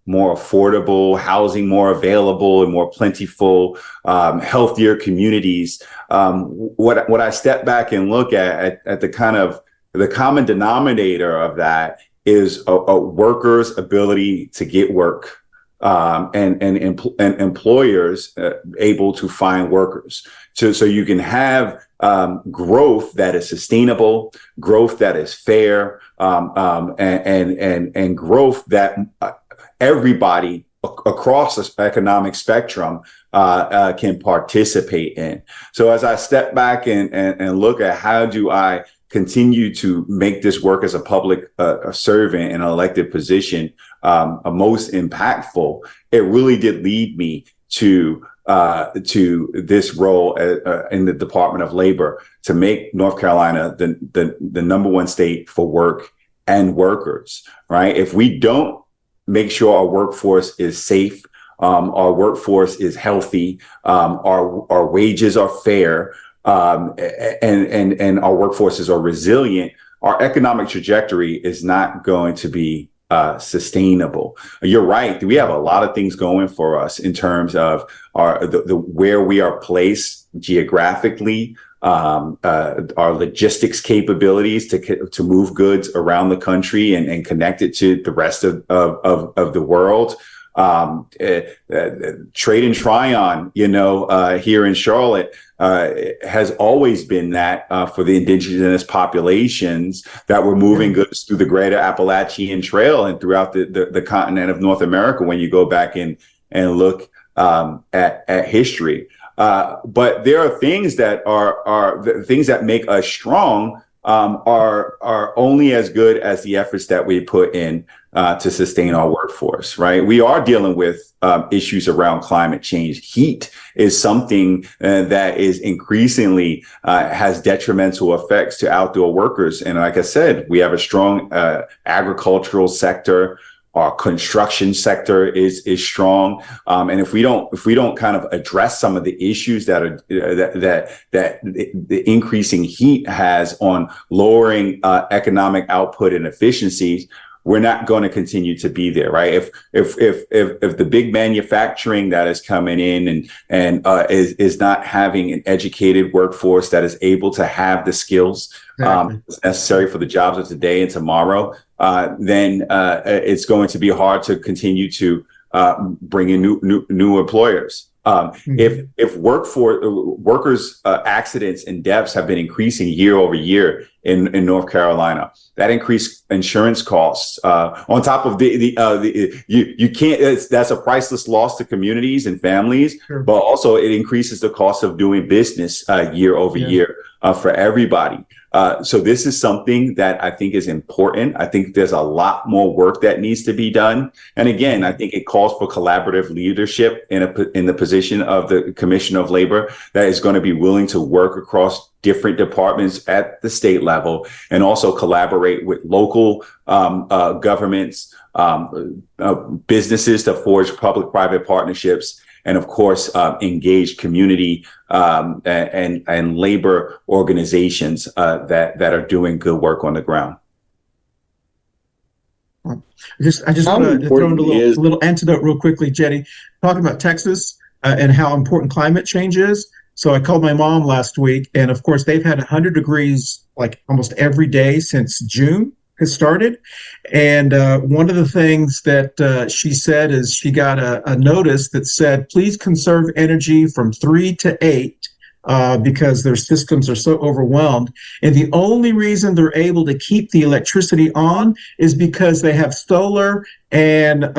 more affordable, housing more available and more plentiful, healthier communities, what I step back and look at the common denominator of that is a worker's ability to get work. And employers able to find workers, so you can have growth that is sustainable, growth that is fair, and growth that everybody across the economic spectrum can participate in. So as I step back and look at how do I continue to make this work as a public servant in an elected position most impactful, it really did lead me to this role in the Department of Labor, to make North Carolina the number 1 state for work and workers, right? If we don't make sure our workforce is safe, our workforce is healthy, our wages are fair, and our workforces are resilient, our economic trajectory is not going to be sustainable. You're right. We have a lot of things going for us in terms of the where we are placed geographically, our logistics capabilities to move goods around the country and connect it to the rest of the world. Trade and Tryon, here in Charlotte, has always been that for the indigenous populations that were moving goods through the greater Appalachian Trail and throughout the continent of North America when you go back and look at history. But there are things that are the things that make us strong are only as good as the efforts that we put in to sustain our workforce, right? We are dealing with issues around climate change. Heat is something that is increasingly has detrimental effects to outdoor workers. And like I said, we have a strong agricultural sector. Our construction sector is strong, and if we don't kind of address some of the issues that are that the increasing heat has on lowering economic output and efficiencies, we're not going to continue to be there, right? If the big manufacturing that is coming in and is not having an educated workforce that is able to have the skills necessary for the jobs of today and tomorrow, then it's going to be hard to continue to bring in new employers. If workers accidents and deaths have been increasing year over year in North Carolina, that increased insurance costs on top of you can't, that's a priceless loss to communities and families, but also it increases the cost of doing business year over year for everybody. So this is something that I think is important. I think there's a lot more work that needs to be done. And again, I think it calls for collaborative leadership in the position of the Commissioner of Labor that is going to be willing to work across different departments at the state level and also collaborate with local governments, businesses to forge public-private partnerships, and of course, engage community and labor organizations that are doing good work on the ground. I just want to throw in a little antidote real quickly, Jenny, talking about Texas and how important climate change is. So I called my mom last week, and of course, they've had 100 degrees like almost every day since June has started. And one of the things that she said is she got a notice that said, please conserve energy from 3 to 8 because their systems are so overwhelmed. And the only reason they're able to keep the electricity on is because they have solar and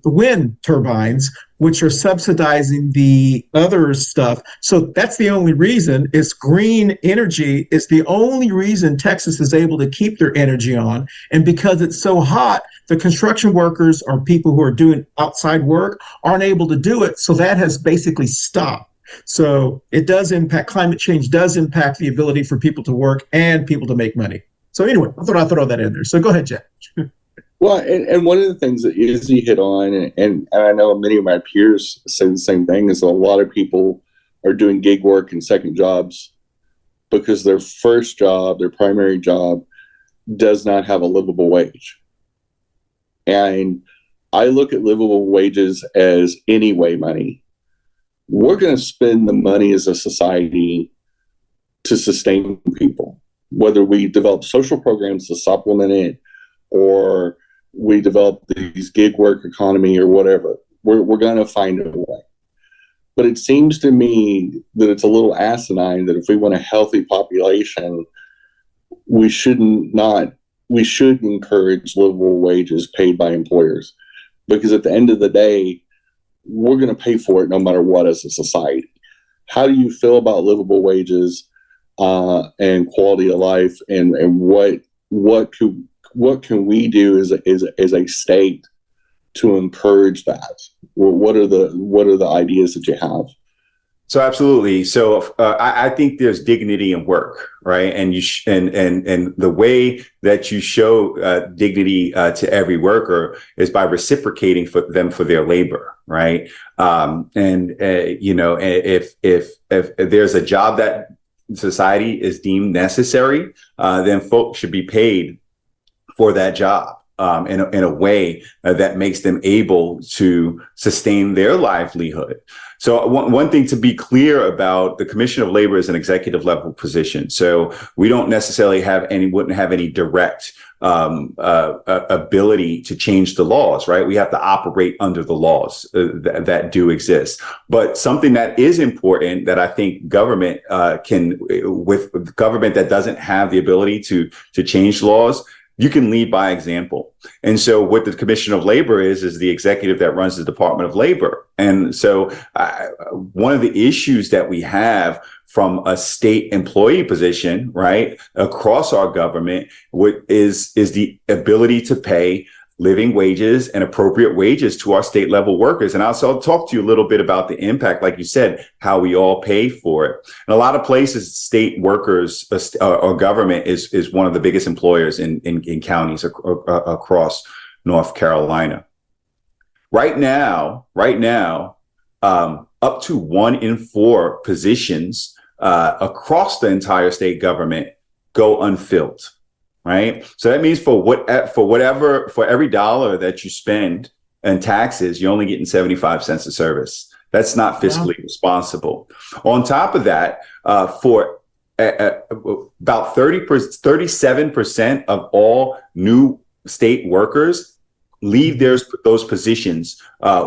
wind turbines, which are subsidizing the other stuff. So that's the only reason. It's green energy is the only reason Texas is able to keep their energy on. And because it's so hot, the construction workers or people who are doing outside work aren't able to do it. So that has basically stopped. So it does impact, climate change does impact the ability for people to work and people to make money. So anyway, I thought I'd throw that in there. So go ahead, Jeff. Well, and one of the things that Izzy hit on, and I know many of my peers say the same thing, is a lot of people are doing gig work and second jobs because their first job, their primary job, does not have a livable wage. And I look at livable wages as anyway money. We're going to spend the money as a society to sustain people, whether we develop social programs to supplement it or we develop these gig work economy or whatever. We're going to find a way. But it seems to me that it's a little asinine that if we want a healthy population, we should encourage livable wages paid by employers, because at the end of the day, we're going to pay for it no matter what as a society. How do you feel about livable wages and quality of life, and what can we do as a state to encourage that? What are the ideas that you have? So absolutely. So I think there's dignity in work, right? And and the way that you show dignity to every worker is by reciprocating for them for their labor, right? If there's a job that society is deemed necessary, then folks should be paid for that job. In a way that makes them able to sustain their livelihood. So one thing to be clear about, the Commission of Labor is an executive level position. So we don't necessarily wouldn't have any direct ability to change the laws, right? We have to operate under the laws that do exist. But something that is important that I think government with government that doesn't have the ability to change laws, you can lead by example. And so what the Commission of Labor is the executive that runs the Department of Labor. And so one of the issues that we have from a state employee position, right, across our government is the ability to pay living wages and appropriate wages to our state level workers. And I'll talk to you a little bit about the impact, like you said, how we all pay for it. In a lot of places, state workers or government is one of the biggest employers in counties across North Carolina. Right now, up to 1 in 4 positions across the entire state government go unfilled. Right. So that means for every dollar that you spend in taxes, you're only getting 75 cents of service. That's not fiscally responsible. On top of that, for about 37% of all new state workers leave those positions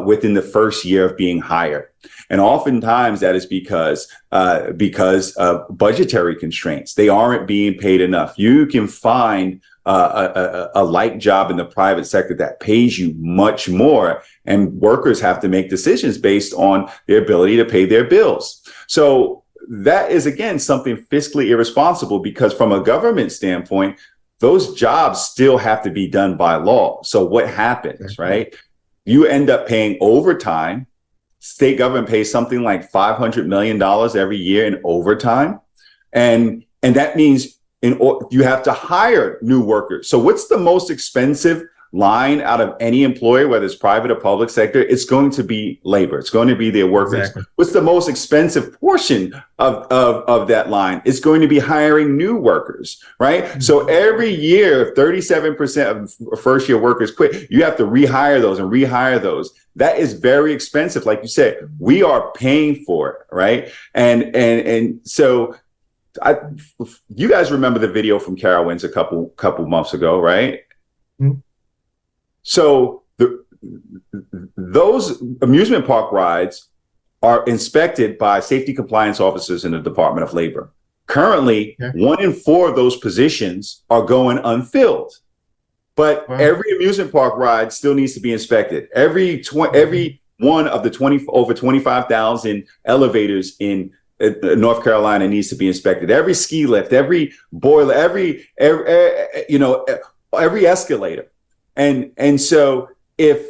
within the first year of being hired. And oftentimes that is because of budgetary constraints. They aren't being paid enough. You can find a like job in the private sector that pays you much more, and workers have to make decisions based on their ability to pay their bills. So that is, again, something fiscally irresponsible, because from a government standpoint, those jobs still have to be done by law. So what happens, right? You end up paying overtime. State government pays something like $500 million every year in overtime. And that means you have to hire new workers. So what's the most expensive line out of any employer, whether it's private or public sector? It's going to be labor. It's going to be their workers. Exactly. What's the most expensive portion of that line? It's going to be hiring new workers, right? Mm-hmm. So every year, if 37% of first year workers quit, you have to rehire those. That is very expensive. Like you said, we are paying for it, right? And so you guys remember the video from Carowinds a couple months ago, right? Mm-hmm. So those amusement park rides are inspected by safety compliance officers in the Department of Labor. Currently, 1 in 4 of those positions are going unfilled. But every amusement park ride still needs to be inspected. Every one of the over 25,000 elevators in North Carolina needs to be inspected. Every ski lift, every boiler, every escalator. And so if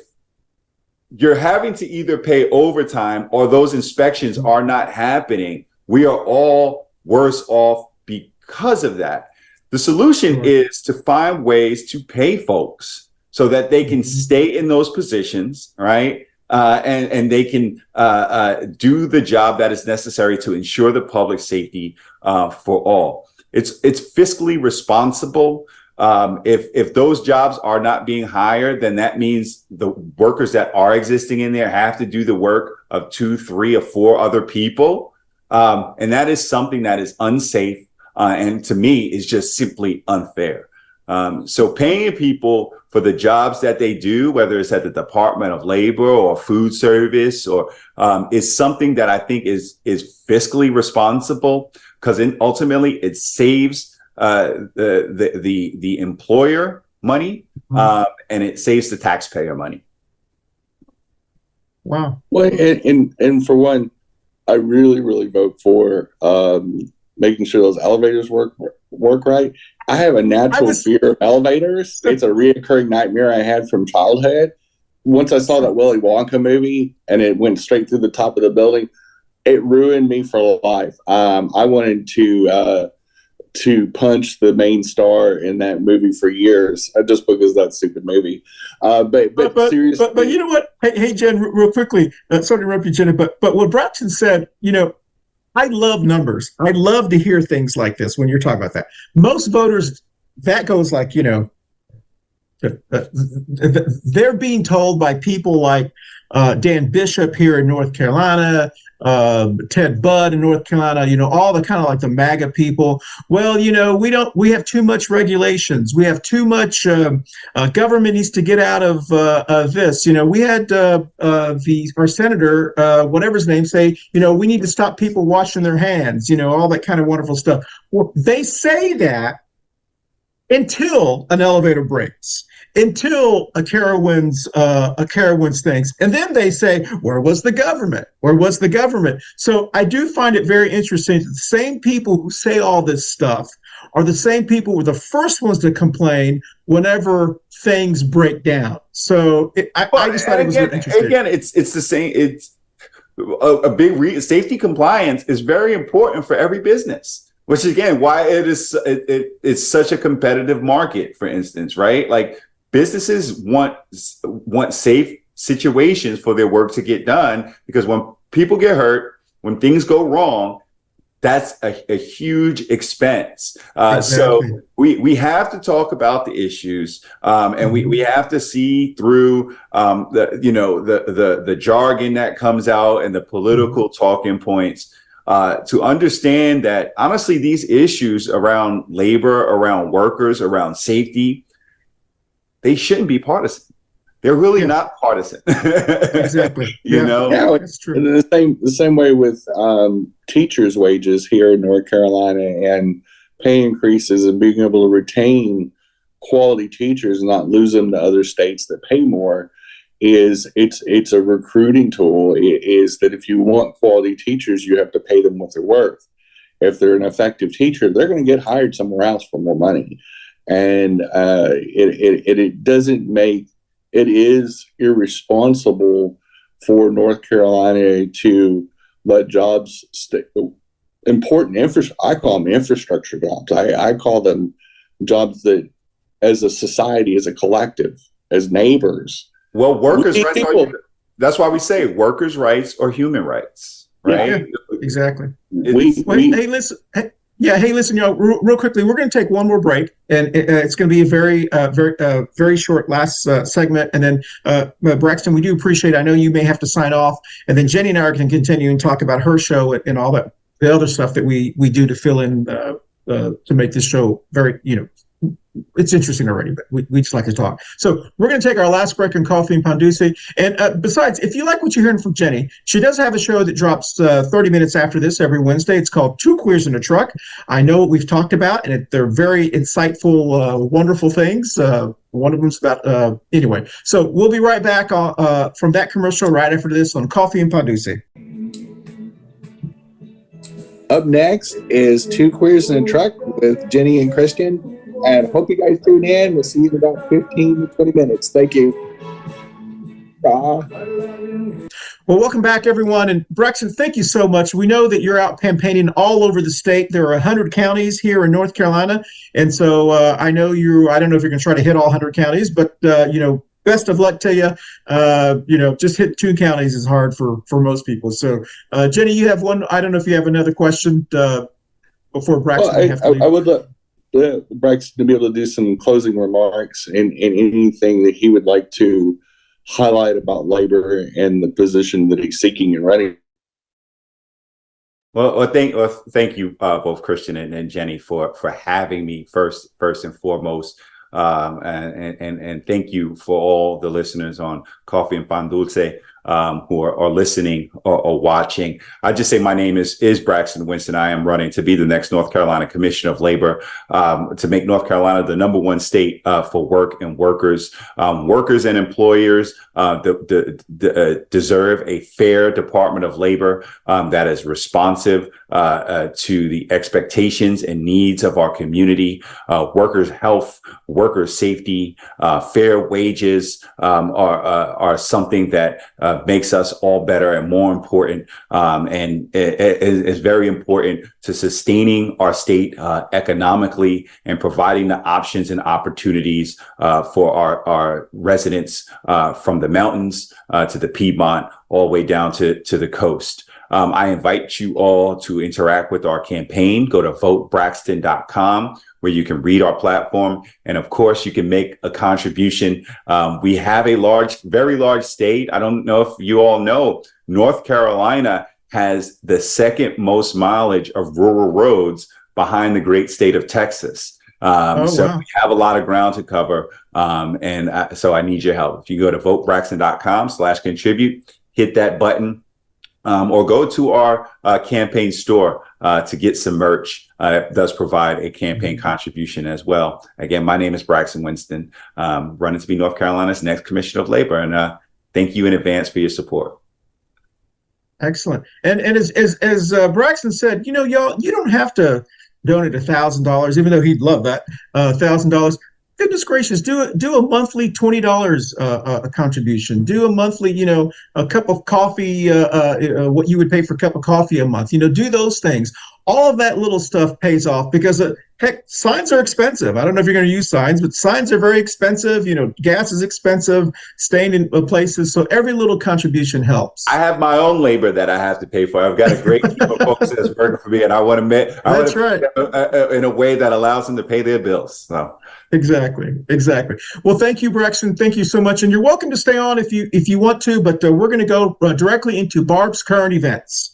you're having to either pay overtime or those inspections are not happening, we are all worse off because of that. The solution is to find ways to pay folks so that they can stay in those positions, right? And they can do the job that is necessary to ensure the public safety for all. It's fiscally responsible. If those jobs are not being hired, then that means the workers that are existing in there have to do the work of 2, 3, or 4 other people. And that is something that is unsafe. And to me, is just simply unfair. So paying people for the jobs that they do, whether it's at the Department of Labor or food service, or is something that I think is fiscally responsible, because ultimately it saves the employer money, and it saves the taxpayer money. Wow. Well, and for one, I really vote for making sure those elevators work right. I have a natural fear of elevators. It's a reoccurring nightmare I had from childhood. Once I saw that Willy Wonka movie and it went straight through the top of the building, it ruined me for life. I wanted to punch the main star in that movie for years, just because of that stupid movie. But seriously, but you know what? Hey, Jen, real quickly, sorry to interrupt you, Jen, but what Braxton said, I love numbers. I love to hear things like this when you're talking about that. Most voters, that goes like, they're being told by people like Dan Bishop here in North Carolina, Ted Budd in North Carolina, all the kind of like the MAGA people. Well, we have too much regulations. We have too much government needs to get out of this. We had our senator, whatever his name, say, we need to stop people washing their hands, all that kind of wonderful stuff. Well, they say that until an elevator breaks, until a Carowinds things, and then they say, "Where was the government? Where was the government?" So I do find it very interesting that the same people who say all this stuff are the same people who were the first ones to complain whenever things break down. So I just thought it was interesting. Again, it's the same. It's a big safety compliance is very important for every business. Which is, again, why it's such a competitive market, for instance, right? Like businesses want safe situations for their work to get done, because when people get hurt, when things go wrong, that's a huge expense. Exactly. So we have to talk about the issues, and we have to see through the jargon that comes out and the political talking points. To understand that, honestly, these issues around labor, around workers, around safety, they shouldn't be partisan. They're really not partisan. Exactly. Yeah, that's true. The same way with teachers' wages here in North Carolina, and pay increases, and being able to retain quality teachers and not lose them to other states that pay more. It's a recruiting tool. It is that if you want quality teachers, you have to pay them what they're worth. If they're an effective teacher, they're going to get hired somewhere else for more money. And it is irresponsible for North Carolina to let jobs important infrastructure. I call them infrastructure jobs. I call them jobs that, as a society, as a collective, as neighbors. Well, workers' rights. That's why we say workers' rights or human rights, right? Yeah, exactly. Hey, listen. Real quickly, we're going to take one more break, and it's going to be a very short last segment. And then, Braxton, we do appreciate. I know you may have to sign off, and then Jenny and I can continue and talk about her show and all that, the other stuff that we do to fill in to make this show very, it's interesting already, but we just like to talk. So we're going to take our last break on Coffee Pan Dulce. And besides, if you like what you're hearing from Jenny, she does have a show that drops 30 minutes after this every Wednesday. It's called Two Queers in a Truck. I know what we've talked about, and they're very insightful, wonderful things. One of them's about, anyway. So we'll be right back from that commercial right after this on Coffee Pan Dulce. Up next is Two Queers in a Truck with Jenny and Christian. And hope you guys tune in. We'll see you in about 15 to 20 minutes. Thank you. Bye. Well, welcome back, everyone. And Braxton, thank you so much. We know that you're out campaigning all over the state. There are 100 counties here in North Carolina. And so I know I don't know if you're going to try to hit all 100 counties, but, best of luck to you. Just hit 2 counties is hard for most people. So, Jenny, you have one. I don't know if you have another question before Braxton. I would love Braxton to be able to do some closing remarks and anything that he would like to highlight about labor and the position that he's seeking and running. Well, thank you both Christian and Jenny for having me first and foremost. And thank you for all the listeners on Coffee and Pan Dulce who are listening or watching. I just say my name is Braxton Winston. I am running to be the next North Carolina Commissioner of Labor, to make North Carolina the #1 state for work and workers. Workers and employers deserve a fair Department of Labor that is responsive to the expectations and needs of our community. Workers' health, workers' safety, fair wages are something that makes us all better and more important, and is very important to sustaining our state economically and providing the options and opportunities for our residents from the mountains to the Piedmont, all the way down to the coast. I invite you all to interact with our campaign. Go to votebraxton.com, where you can read our platform. And of course, you can make a contribution. We have a very large state. I don't know if you all know, North Carolina has the second most mileage of rural roads behind the great state of Texas. Wow. We have a lot of ground to cover. So I need your help. If you go to votebraxton.com/contribute, hit that button. Or go to our campaign store to get some merch. It does provide a campaign contribution as well. Again, my name is Braxton Winston, running to be North Carolina's next Commissioner of Labor. And thank you in advance for your support. Excellent. And as Braxton said, y'all, you don't have to donate $1,000, even though he'd love that, $1,000. Goodness gracious, do a monthly $20 a contribution. Do a monthly, a cup of coffee, what you would pay for a cup of coffee a month. Do those things. All of that little stuff pays off because, heck, signs are expensive. I don't know if you're going to use signs, but signs are very expensive. Gas is expensive, staying in places. So every little contribution helps. I have my own labor that I have to pay for. I've got a great team of folks that's working for me, and I want to That's right. In a way that allows them to pay their bills. So. Exactly. Well, thank you, Braxton. Thank you so much. And you're welcome to stay on if you want to, but we're going to go directly into Barb's current events.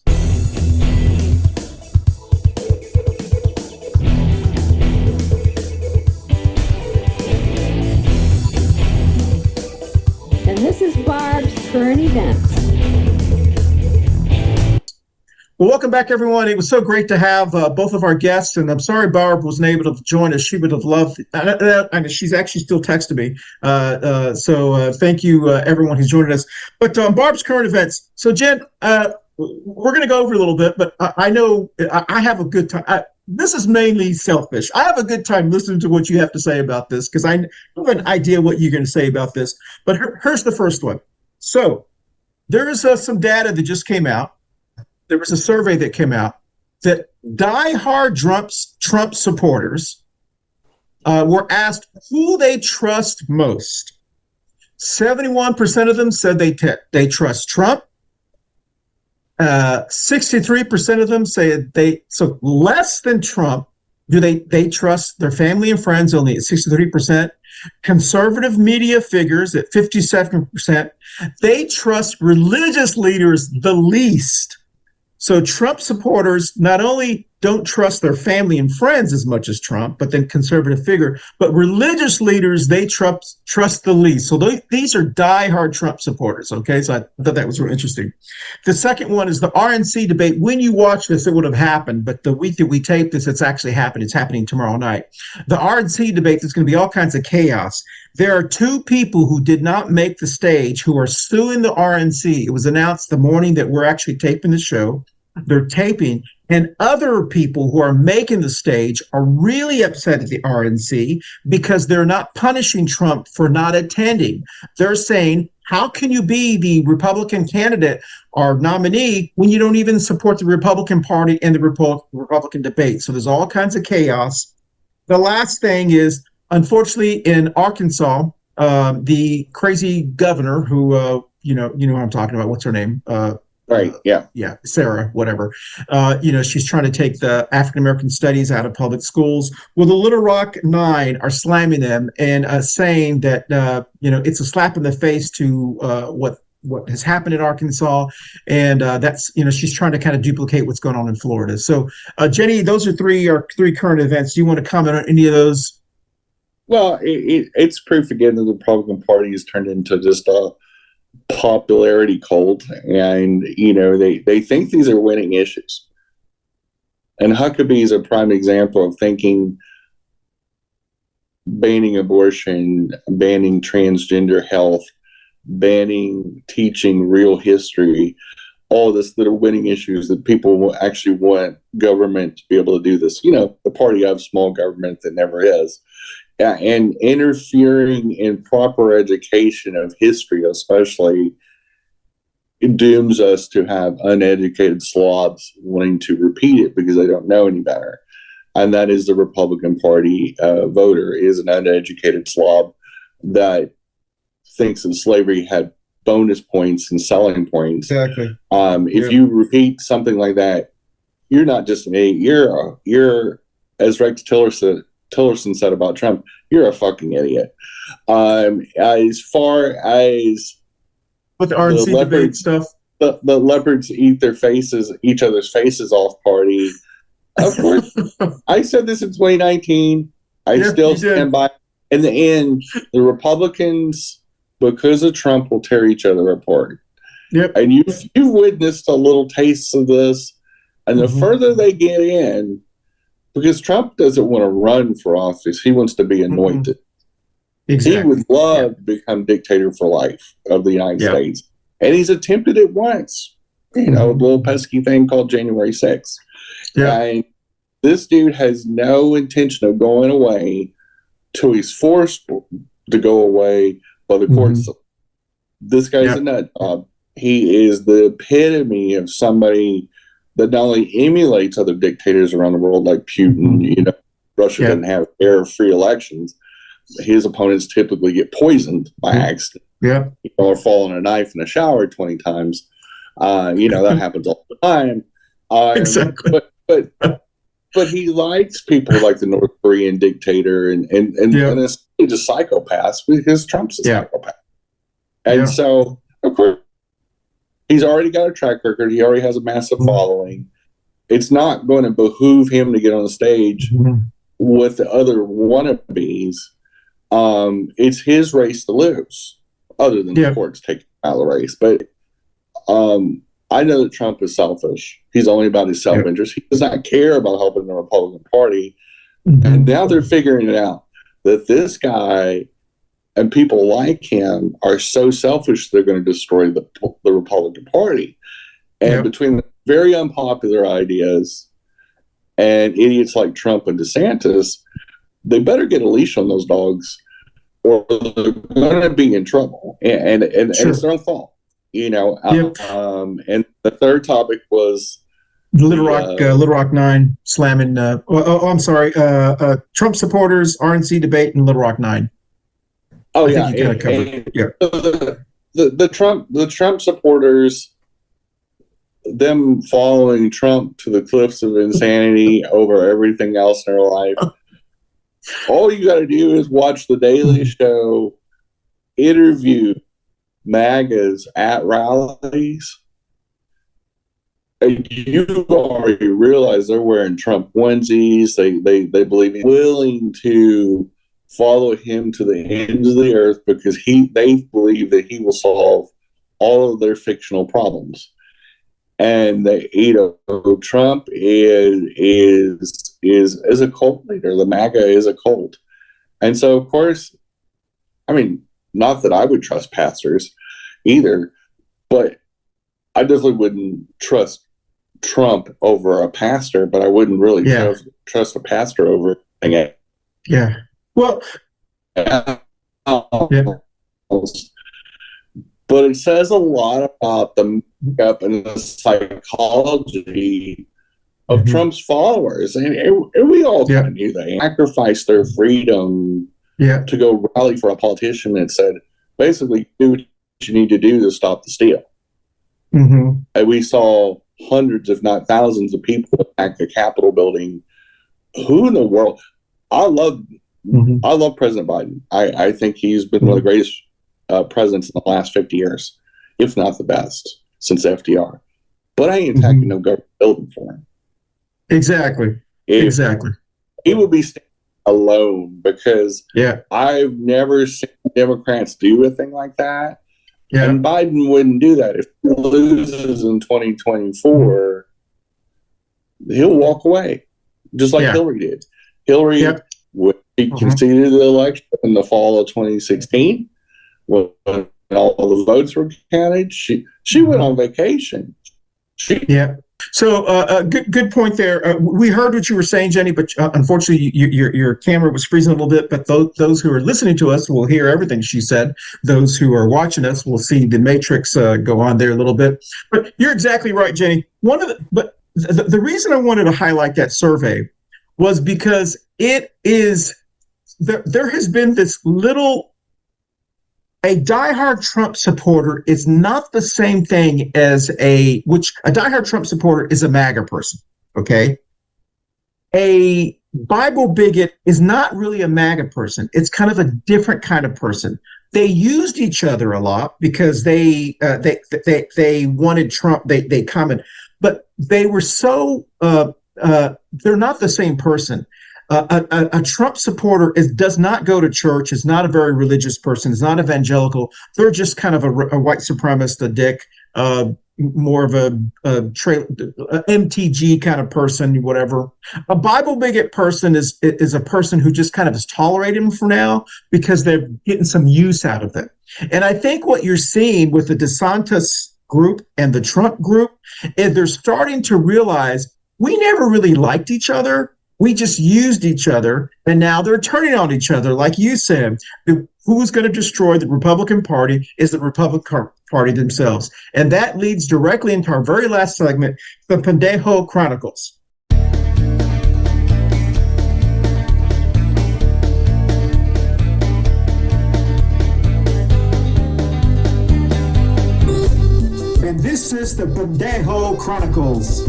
And this is Barb's current events. Well, welcome back, everyone. It was so great to have both of our guests, and I'm sorry Barb wasn't able to join us. She would have loved, and she's actually still texting me. So thank you, everyone who's joined us. But Barb's current events. So, Jen, we're going to go over a little bit, but I know I have a good time. This is mainly selfish. I have a good time listening to what you have to say about this because I have an idea what you're going to say about this. But here's the first one. So there is some data that just came out. There was a survey that came out that diehard Trump supporters were asked who they trust most. 71% of them said they trust Trump. 63% of them say so less than Trump do they trust their family and friends, only at 63%. Conservative media figures at 57%. They trust religious leaders the least. So Trump supporters not only don't trust their family and friends as much as Trump, but then conservative figure, but religious leaders, they trust the least. So these are diehard Trump supporters, okay? So I thought that was real interesting. The second one is the RNC debate. When you watch this, it would have happened, but the week that we tape this, it's actually happened. It's happening tomorrow night. The RNC debate, there's going to be all kinds of chaos. There are two people who did not make the stage who are suing the RNC. It was announced the morning that we're actually taping the show. They're taping, and other people who are making the stage are really upset at the RNC because they're not punishing Trump for not attending. They're saying, how can you be the Republican candidate or nominee when you don't even support the Republican Party and the Republican debate? So there's all kinds of chaos. The last thing is, unfortunately, in Arkansas, the crazy governor who, you know who I'm talking about. What's her name? Right. Yeah. Yeah. Sarah, whatever. She's trying to take the African-American studies out of public schools. Well, the Little Rock Nine are slamming them and saying that, it's a slap in the face to what has happened in Arkansas. And that's, she's trying to kind of duplicate what's going on in Florida. So, Jenny, those are three current events. Do you want to comment on any of those? Well, it's proof again that the Republican Party has turned into just a popularity cult, and they think these are winning issues. And Huckabee is a prime example of thinking banning abortion, banning transgender health, banning teaching real history, all this that are winning issues that people will actually want government to be able to do this. The party of small government that never is. And interfering in proper education of history, especially, it dooms us to have uneducated slobs wanting to repeat it because they don't know any better. And that is the Republican Party voter is an uneducated slob that thinks that slavery had bonus points and selling points. Exactly. If you repeat something like that, you're not just an idiot. You're as Rex Tillerson said about Trump, you're a fucking idiot. As far as with the RNC debate stuff, the leopards eat each other's faces off party. Of course, I said this in 2019. I still stand by. In the end, the Republicans, because of Trump, will tear each other apart. Yep. And you've witnessed a little taste of this. And the further they get in, because Trump doesn't want to run for office, he wants to be anointed. Exactly. He would love to become dictator for life of the United States. And he's attempted it once, a little pesky thing called January 6th. Yeah. And this dude has no intention of going away till he's forced to go away by the courts. This guy's a nut job. He is the epitome of somebody that not only emulates other dictators around the world like Putin, Russia doesn't have error-free elections. His opponents typically get poisoned by accident. Yeah. Or fall on a knife in a shower 20 times. That happens all the time. Exactly. But he likes people like the North Korean dictator and it's just psychopaths because Trump's a psychopath. And so, of course, he's already got a track record. He already has a massive following. It's not going to behoove him to get on the stage with the other wannabes. It's his race to lose, other than the courts taking out of the race. But I know that Trump is selfish. He's only about his self-interest. He does not care about helping the Republican Party. And now they're figuring it out that this guy and people like him are so selfish they're going to destroy the Republican Party. And between the very unpopular ideas and idiots like Trump and DeSantis, they better get a leash on those dogs or they're going to be in trouble. And it's their own fault. And the third topic was Little Rock 9 slamming. I'm sorry. Trump supporters, RNC debate, and Little Rock 9. Oh, I think you kind of covered. The Trump supporters, them following Trump to the cliffs of insanity over everything else in their life. All you got to do is watch The Daily Show interview MAGAs at rallies. And you've already realized they're wearing Trump onesies. They believe he's willing to follow him to the ends of the earth because they believe that he will solve all of their fictional problems. And Trump is a cult leader. The MAGA is a cult. And so, of course, not that I would trust pastors either, but I definitely wouldn't trust Trump over a pastor, but I wouldn't really trust a pastor over anything. Yeah. Well, but it says a lot about the makeup and the psychology of Trump's followers. And we all kind of knew they sacrificed their freedom to go rally for a politician that said, basically, do what you need to do to stop the steal. And we saw hundreds, if not thousands, of people attack the Capitol building. Who in the world? I love President Biden. I think he's been one of the greatest presidents in the last 50 years, if not the best, since FDR. But I ain't attacking no government building for him. Exactly. He would be standing alone because I've never seen Democrats do a thing like that. And Biden wouldn't do that. If he loses in 2024, he'll walk away, just like Hillary did. Hillary, when she conceded the election in the fall of 2016, when all the votes were counted, she went on vacation. She So good point there. We heard what you were saying, Jenny, but unfortunately your camera was freezing a little bit. But those who are listening to us will hear everything she said. Those who are watching us will see the matrix go on there a little bit. But you're exactly right, Jenny. The reason I wanted to highlight that survey was because it is there has been this little. A diehard Trump supporter is not the same thing as a diehard Trump supporter is a MAGA person, okay? A Bible bigot is not really a MAGA person. It's kind of a different kind of person. They used each other a lot because they wanted Trump. They comment, but they were so they're not the same person. A Trump supporter does not go to church, is not a very religious person, is not evangelical. They're just kind of a white supremacist, a dick, more of a MTG kind of person, whatever. A Bible bigot person is a person who just kind of is tolerating them for now because they're getting some use out of them. And I think what you're seeing with the DeSantis group and the Trump group is they're starting to realize we never really liked each other. We just used each other, and now they're turning on each other. Like you said, who's going to destroy the Republican Party is the Republican Party themselves. And that leads directly into our very last segment, the Pendejo Chronicles. And this is the Pendejo Chronicles.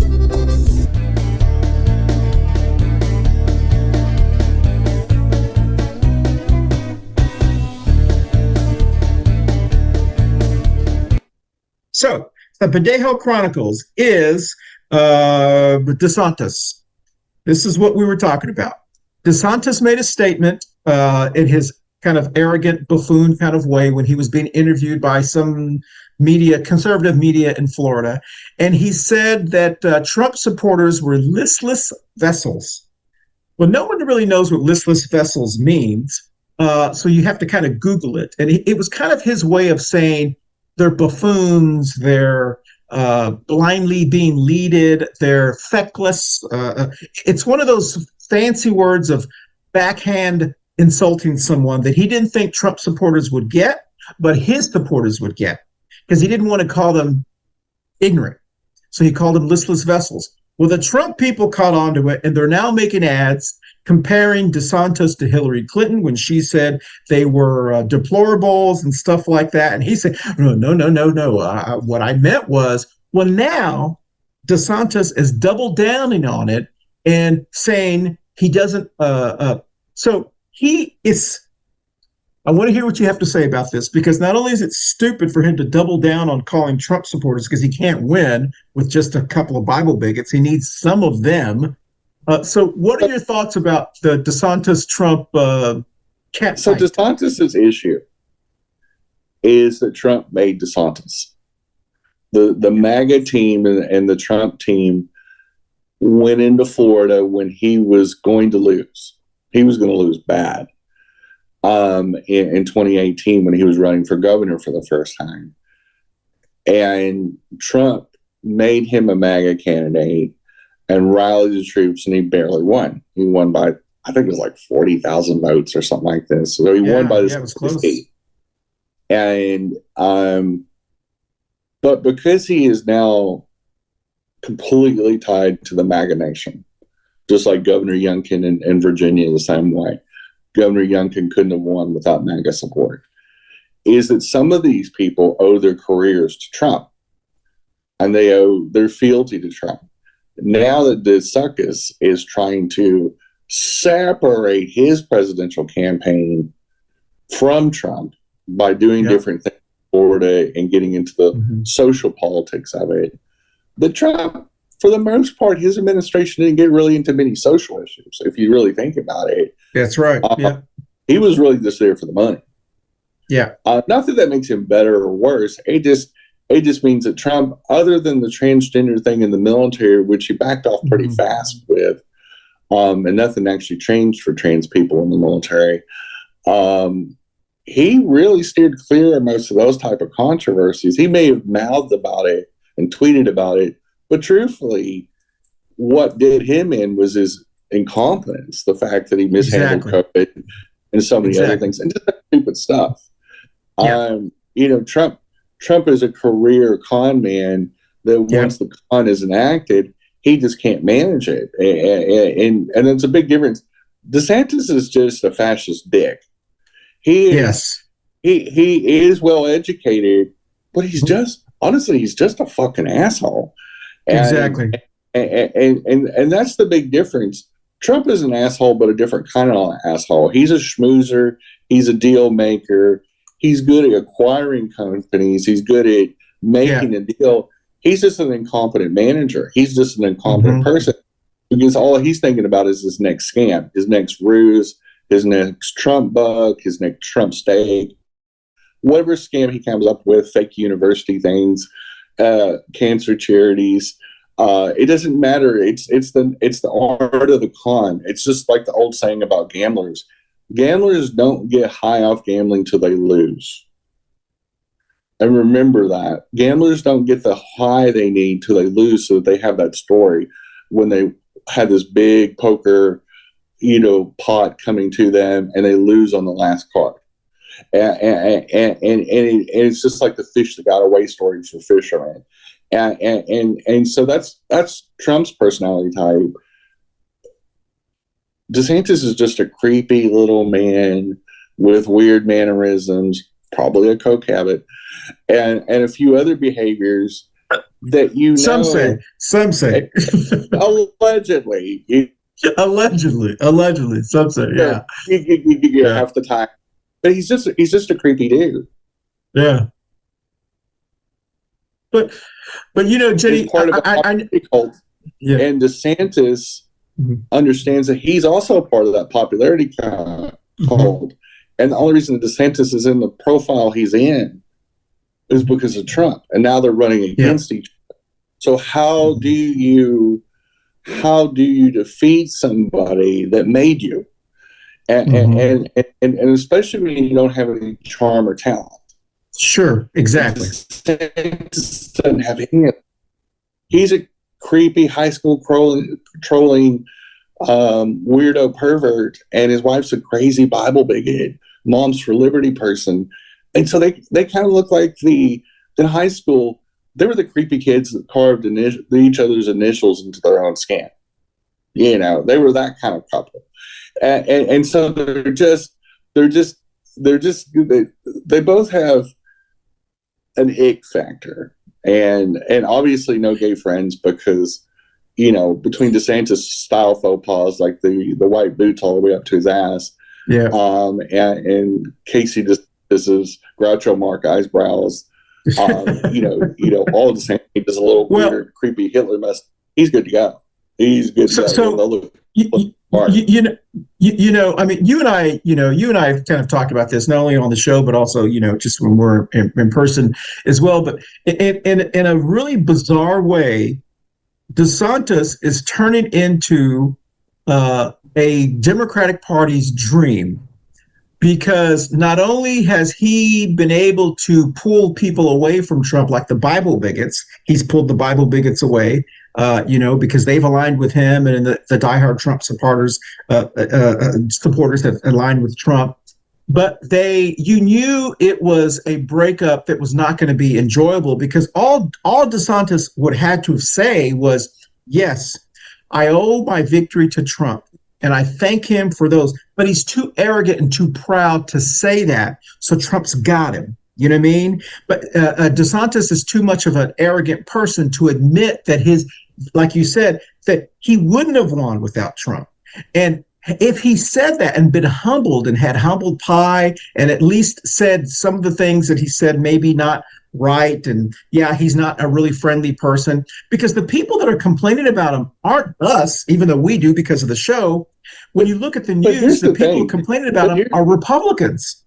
So the Pendejo Chronicles is DeSantis. This is what we were talking about. DeSantis made a statement in his kind of arrogant buffoon kind of way when he was being interviewed by some media, conservative media in Florida. And he said that Trump supporters were listless vessels. Well, no one really knows what listless vessels means. So you have to kind of Google it. And it was kind of his way of saying, they're buffoons, they're blindly being leaded, they're feckless. It's one of those fancy words of backhand insulting someone that he didn't think Trump supporters would get, but his supporters would get, because he didn't want to call them ignorant. So he called them listless vessels. Well, the Trump people caught on to it, and they're now making ads comparing DeSantis to Hillary Clinton when she said they were deplorables and stuff like that. And he said, no. What I meant was, well, now DeSantis is double downing on it and saying he doesn't. So he is. I want to hear what you have to say about this, because not only is it stupid for him to double down on calling Trump supporters because he can't win with just a couple of Bible bigots. He needs some of them. So what are your thoughts about the DeSantis-Trump cat So fight? DeSantis' issue is that Trump made DeSantis. The MAGA team and the Trump team went into Florida when he was going to lose. He was going to lose bad in 2018 when he was running for governor for the first time. And Trump made him a MAGA candidate and rallied the troops, and he barely won. He won by, I think it was like 40,000 votes or something like this. So he won by this. It was close. And but because he is now completely tied to the MAGA nation, just like Governor Youngkin in Virginia the same way. Governor Youngkin couldn't have won without MAGA support. Is that some of these people owe their careers to Trump, and they owe their fealty to Trump. Now that DeSantis is trying to separate his presidential campaign from Trump by doing different things in Florida and getting into the social politics of it, the Trump, for the most part, his administration didn't get really into many social issues, if you really think about it. That's right. He was really just there for the money. Yeah. Not that makes him better or worse. It just means that Trump, other than the transgender thing in the military, which he backed off pretty fast with, and nothing actually changed for trans people in the military, he really steered clear of most of those type of controversies. He may have mouthed about it and tweeted about it, But truthfully, what did him in was his incompetence, the fact that he mishandled COVID and so many other things, and just stupid stuff. Yeah. Trump is a career con man that once the con is enacted, he just can't manage it. And it's a big difference. DeSantis is just a fascist dick. He is well educated, but he's just a fucking asshole. Exactly. And that's the big difference. Trump is an asshole, but a different kind of asshole. He's a schmoozer. He's a deal maker. He's good at acquiring companies. He's good at making a deal. He's just an incompetent manager. He's just an incompetent person because all he's thinking about is his next scam, his next ruse, his next Trump bug, his next Trump steak, whatever scam he comes up with, fake university things, cancer charities. It doesn't matter. It's the art of the con. It's just like the old saying about gamblers. Gamblers don't get high off gambling till they lose. And remember that. Gamblers don't get the high they need till they lose so that they have that story when they had this big poker, pot coming to them and they lose on the last card. And it's just like the fish that got away story for fishermen. And so that's Trump's personality type. DeSantis is just a creepy little man with weird mannerisms, probably a coke habit, and a few other behaviors that some say allegedly some say you have the time, but he's just a creepy dude. But Jenny, part of the cult, and DeSantis understands that he's also a part of that popularity cult. And the only reason DeSantis is in the profile he's in is because of Trump. And now they're running against each other. So how do you defeat somebody that made you? And especially when you don't have any charm or talent. Sure, exactly. Doesn't have any. He's a creepy high school trolling weirdo pervert, and his wife's a crazy Bible bigot, Moms for Liberty person, and so they kind of look like in high school they were the creepy kids that carved each other's initials into their own skin. They were that kind of couple, and so they both have an ick factor, and obviously no gay friends because between DeSantis style faux pas like the white boots all the way up to his ass, and Casey just is Groucho Mark eyebrows, all the same. He does a little weird, creepy Hitler mess. He's good to go. He's good to go. So I mean, you and I have kind of talked about this not only on the show but also just when we're in person as well. But in a really bizarre way, DeSantis is turning into a Democratic Party's dream, because not only has he been able to pull people away from Trump, like the Bible bigots, he's pulled the Bible bigots away, because they've aligned with him, and the diehard Trump supporters have aligned with Trump. But you knew it was a breakup that was not going to be enjoyable, because all DeSantis would have to say was, yes, I owe my victory to Trump, and I thank him for those. But he's too arrogant and too proud to say that, so Trump's got him. You know what I mean? But DeSantis is too much of an arrogant person to admit that like you said, that he wouldn't have won without Trump. And if he said that and been humbled and had humbled pie and at least said some of the things that he said maybe not right, and he's not a really friendly person, because the people that are complaining about him aren't us, even though we do because of the show. When you look at the news, the people complaining about him are Republicans.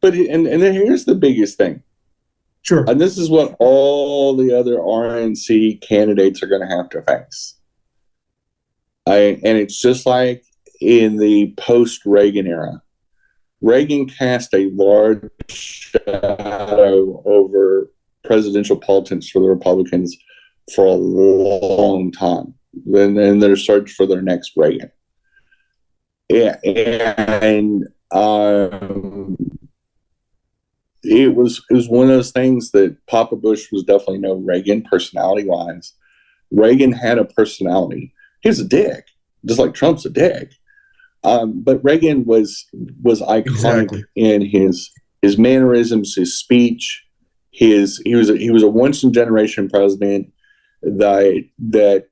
But and then here's the biggest thing. Sure. And this is what all the other RNC candidates are going to have to face. And it's just like in the post-Reagan era. Reagan cast a large shadow over presidential politics for the Republicans for a long time. Then they're searching for their next Reagan. And it was one of those things that Papa Bush was definitely no Reagan personality-wise. Reagan had a personality. He was a dick, just like Trump's a dick. But Reagan was iconic in his mannerisms, his speech. He was a once in a generation president that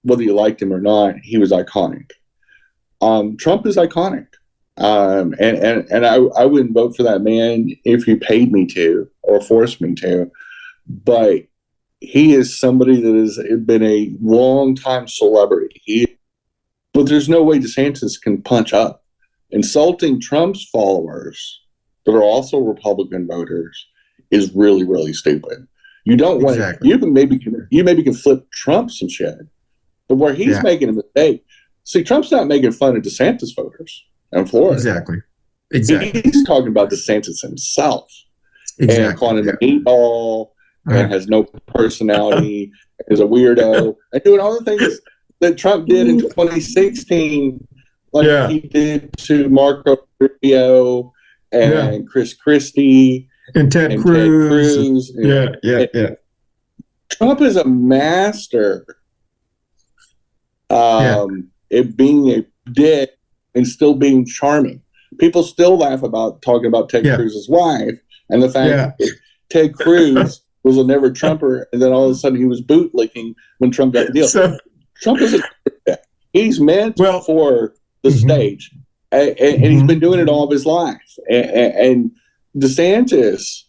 whether you liked him or not, he was iconic. Trump is iconic. And I wouldn't vote for that man if he paid me to or forced me to, but he is somebody that has been a long time celebrity. But there's no way DeSantis can punch up. Insulting Trump's followers that are also Republican voters is really, really stupid. You don't want you maybe can flip Trump some shit, but where he's making a mistake. See, Trump's not making fun of DeSantis voters in Florida. Exactly. He's talking about DeSantis himself and calling him a meatball and has no personality, is a weirdo, and doing all the things that Trump did in 2016, like he did to Marco Rubio and Chris Christie and Ted Cruz. Trump is a master at being a dick and still being charming. People still laugh about talking about Ted Cruz's wife and the fact that Ted Cruz was a never Trumper, and then all of a sudden he was bootlicking when Trump got the deal. So, Trump is he's meant for the stage, and he's been doing it all of his life. And DeSantis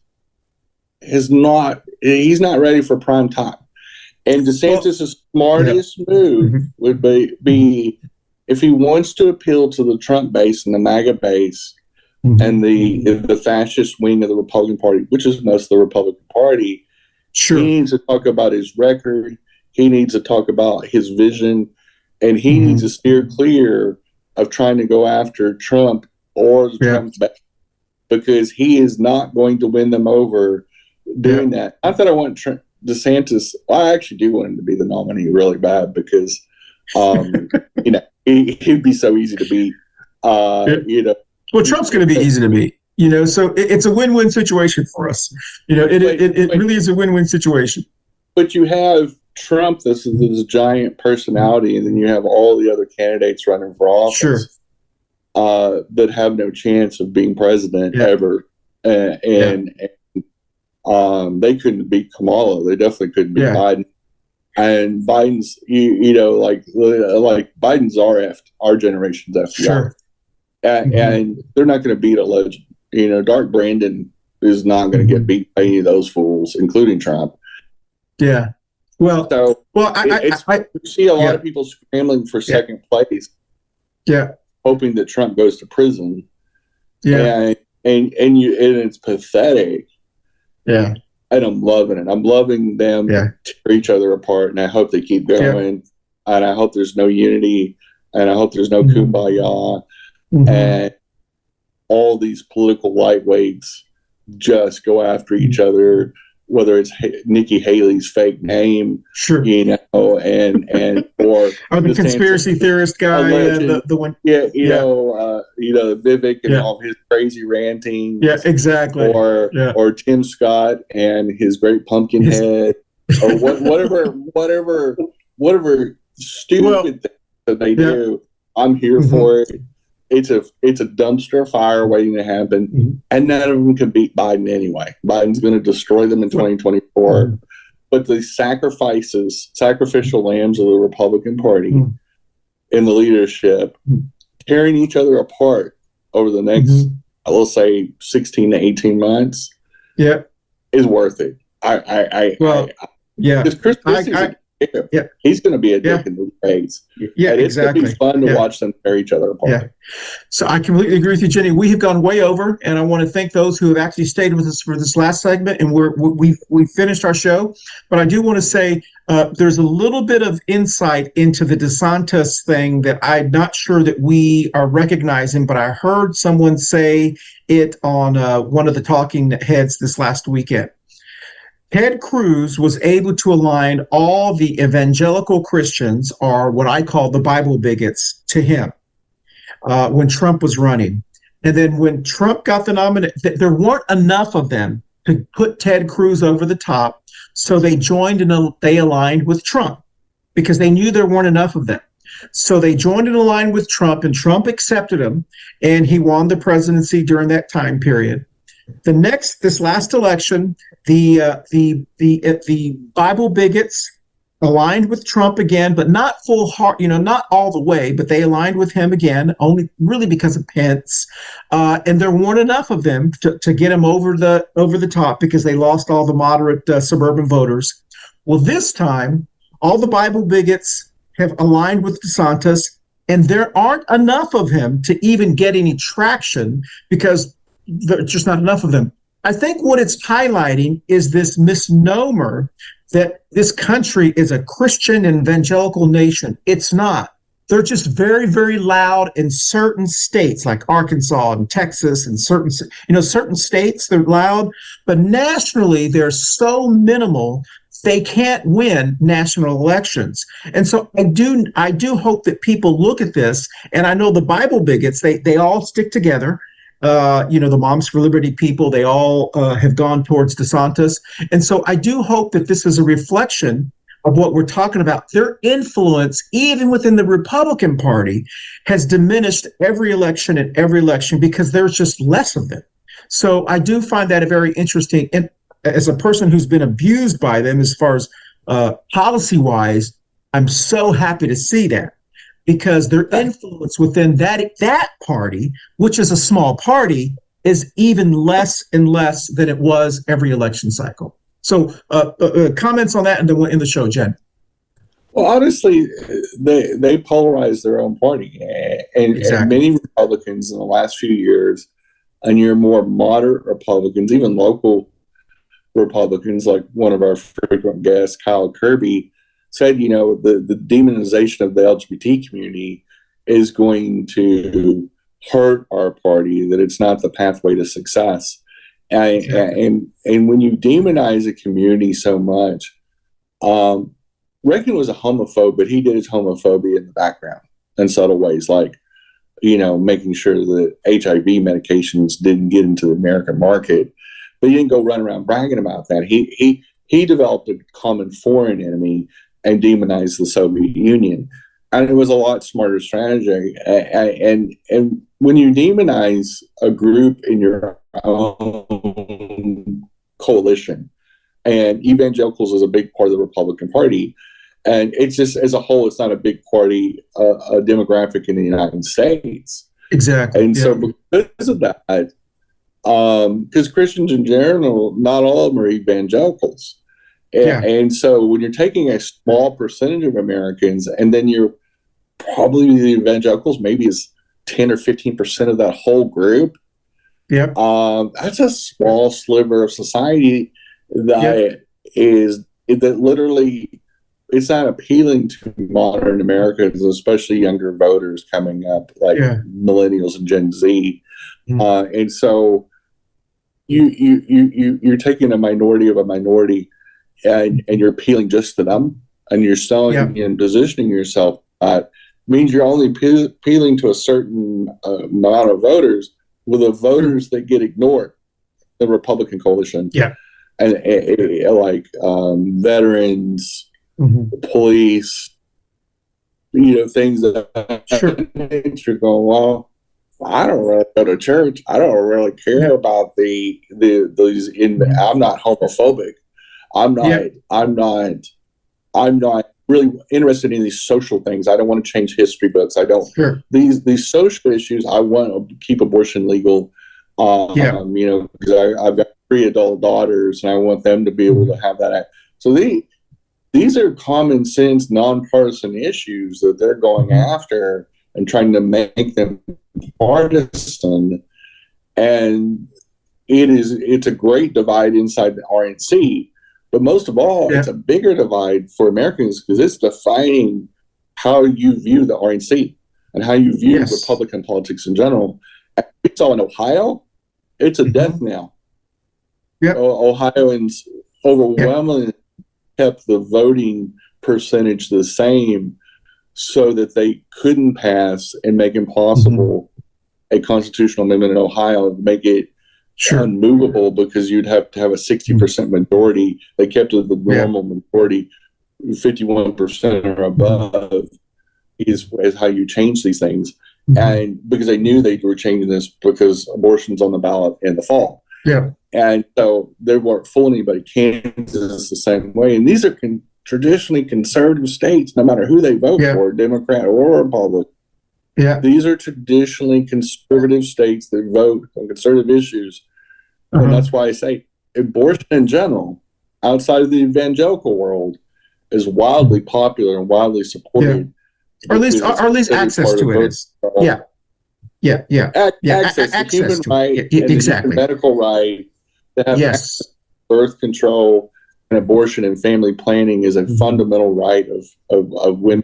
he's not ready for prime time. And DeSantis' smartest move would be if he wants to appeal to the Trump base and the MAGA base and the fascist wing of the Republican Party, which is most of the Republican Party, he needs to talk about his record. He needs to talk about his vision, and he needs to steer clear of trying to go after Trump or the Trump base, because he is not going to win them over doing that. Not that I want DeSantis. I actually do want him to be the nominee really bad, because he'd be so easy to beat. Well, Trump's going to be easy to beat. So it's a win-win situation for us. It really is a win-win situation. But you have Trump, this giant personality, and then you have all the other candidates running for office that have no chance of being president ever. And they couldn't beat Kamala. They definitely couldn't beat Biden. And Biden's, like Biden's our generation's FDR. And they're not going to beat a legend. Dark Brandon is not going to get beat by any of those fools, including Trump. Yeah. Well, I see a lot of people scrambling for second place. Yeah. Hoping that Trump goes to prison. Yeah. And it's pathetic. Yeah. And I'm loving it. I'm loving them tear each other apart, and I hope they keep going. And I hope there's no unity, and I hope there's no kumbaya, and all these political lightweights just go after each other, whether it's Nikki Haley's fake name, and or the conspiracy theorist guy, the one, Vivek and all his crazy ranting, or Tim Scott and his great pumpkin head, or whatever stupid thing that they do. I'm here for it. It's a dumpster fire waiting to happen, and none of them can beat Biden anyway. Biden's going to destroy them in 2024. But the sacrificial lambs of the Republican Party in the leadership, tearing each other apart over the next, I will say, 16 to 18 months, is worth it. Because Chris Christie's he's going to be a dick in the race. It's going to be fun to watch them tear each other apart. So I completely agree with you, Jenny. We have gone way over, and I want to thank those who have actually stayed with us for this last segment, and we've finished our show. But I do want to say there's a little bit of insight into the DeSantis thing that I'm not sure that we are recognizing, but I heard someone say it on one of the talking heads this last weekend. Ted Cruz was able to align all the evangelical Christians, or what I call the Bible bigots, to him when Trump was running. And then when Trump got the nomination, there weren't enough of them to put Ted Cruz over the top. So they joined and they aligned with Trump because they knew there weren't enough of them. So they joined and aligned with Trump, and Trump accepted him, and he won the presidency during that time period. This last election, the Bible bigots aligned with Trump again, but not full heart, not all the way, but they aligned with him again, only really because of Pence. And there weren't enough of them to get him over the top because they lost all the moderate suburban voters. Well, this time, all the Bible bigots have aligned with DeSantis, and there aren't enough of him to even get any traction because there's just not enough of them. I think what it's highlighting is this misnomer that this country is a Christian evangelical nation. It's not. They're just very, very loud in certain states like Arkansas and Texas and certain states, they're loud, but nationally they're so minimal they can't win national elections. And so I do hope that people look at this, and I know the Bible bigots, they all stick together. The Moms for Liberty people, they all have gone towards DeSantis. And so I do hope that this is a reflection of what we're talking about. Their influence, even within the Republican Party, has diminished every election and every election because there's just less of them. So I do find that a very interesting, and as a person who's been abused by them as far as policy-wise, I'm so happy to see that. Because their influence within that party, which is a small party, is even less and less than it was every election cycle. So comments on that and then in the show, Jen. Well, honestly, they polarize their own party. And many Republicans in the last few years, and your more moderate Republicans, even local Republicans, like one of our frequent guests, Kyle Kirby, said, the demonization of the LGBT community is going to hurt our party, that it's not the pathway to success. And when you demonize a community so much, Reagan was a homophobe, but he did his homophobia in the background in subtle ways, like, making sure that HIV medications didn't get into the American market. But he didn't go run around bragging about that. He developed a common foreign enemy and demonized the Soviet Union. And it was a lot smarter strategy. And when you demonize a group in your own coalition, and evangelicals is a big part of the Republican Party, and it's just, as a whole, it's not a big party, a demographic in the United States. Exactly. And so because of that, because Christians in general, not all of them are evangelicals. And so when you're taking a small percentage of Americans, and then you're probably the evangelicals, maybe is 10 or 15% of that whole group. Yep. That's a small sliver of society that that literally, it's not appealing to modern Americans, especially younger voters coming up, like millennials and Gen Z. And so you're taking a minority of a minority, and you're appealing just to them, and you're selling and positioning yourself. Means you're only appealing to a certain amount of voters, with the voters that get ignored, the Republican coalition. And like veterans, police, things that you're going, well, I don't really go to church. I don't really care about these. I'm not homophobic. I'm not really interested in these social things. I don't want to change history books. I don't. These social issues. I want to keep abortion legal. Because I've got 3 adult daughters, and I want them to be able to have that. So these are common sense, nonpartisan issues that they're going after and trying to make them partisan. And it's a great divide inside the RNC. But most of all, it's a bigger divide for Americans because it's defining how you view the RNC and how you view Republican politics in general. And we saw in Ohio, it's a death knell. Ohioans overwhelmingly kept the voting percentage the same so that they couldn't pass and make impossible a constitutional amendment in Ohio to make it unmovable, because you'd have to have a 60% majority. They kept it the normal majority, 51% or above is how you change these things. And because they knew they were changing this because abortion's on the ballot in the fall. And so they weren't fooling anybody. Kansas is the same way. And these are traditionally conservative states, no matter who they vote for, Democrat or Republican. These are traditionally conservative states that vote on conservative issues. And that's why I say abortion in general, outside of the evangelical world, is wildly popular and widely supported. Or at least access to it is. Access to human right, exactly. Medical right to have access to birth control and abortion and family planning is a fundamental right of women,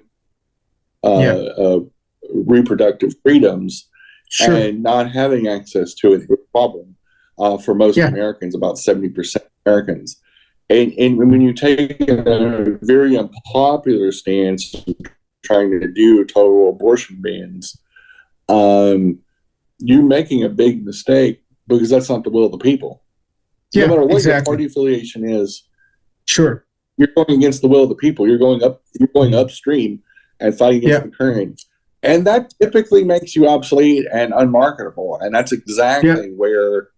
reproductive freedoms, and not having access to it is a problem for most Americans, about 70% of Americans. And when you take a very unpopular stance trying to do total abortion bans, you're making a big mistake, because that's not the will of the people. No matter what your party affiliation is, you're going against the will of the people. You're going upstream and fighting against the current. And that typically makes you obsolete and unmarketable. And that's exactly where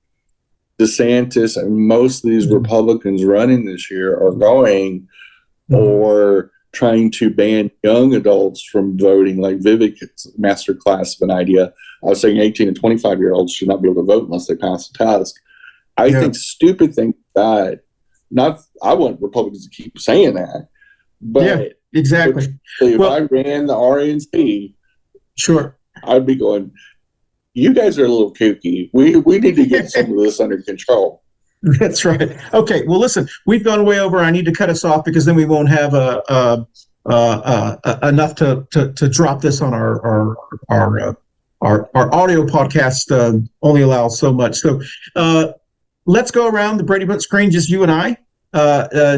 DeSantis and most of these Republicans running this year are going, or trying to ban young adults from voting, like Vivek's masterclass of an idea. I was saying 18 and 25-year-olds should not be able to vote unless they pass a test. I think stupid things like that. I want Republicans to keep saying that, but if I ran the RNC, I'd be going, you guys are a little kooky. We need to get some of this under control. That's right. Okay. Well, listen, we've gone way over. I need to cut us off, because then we won't have enough to drop this on our audio podcast. Only allows so much. So let's go around the Brady Bunch screen, just you and I.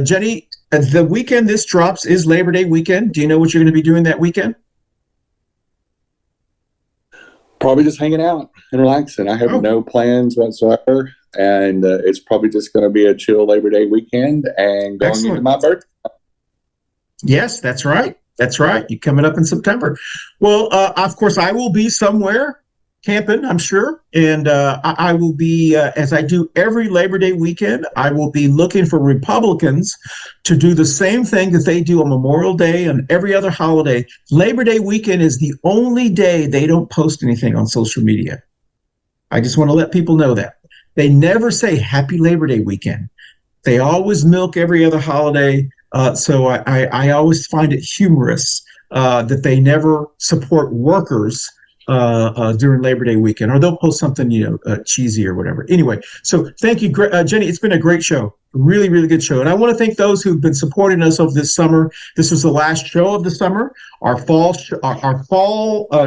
Jenny, the weekend this drops is Labor Day weekend. Do you know what you're going to be doing that weekend? Probably just hanging out and relaxing. I have no plans whatsoever. And it's probably just going to be a chill Labor Day weekend and going into my birthday. Yes, that's right. That's right. You're coming up in September. Well, of course, I will be somewhere camping, I'm sure. And I will be, as I do every Labor Day weekend, I will be looking for Republicans to do the same thing that they do on Memorial Day and every other holiday. Labor Day weekend is the only day they don't post anything on social media. I just want to let people know that. They never say Happy Labor Day weekend. They always milk every other holiday. So I always find it humorous that they never support workers during Labor Day weekend, or they'll post something, cheesy or whatever. Anyway, so thank you, Jenny. It's been a great show. Really, really good show. And I want to thank those who've been supporting us over this summer. This was the last show of the summer. Our fall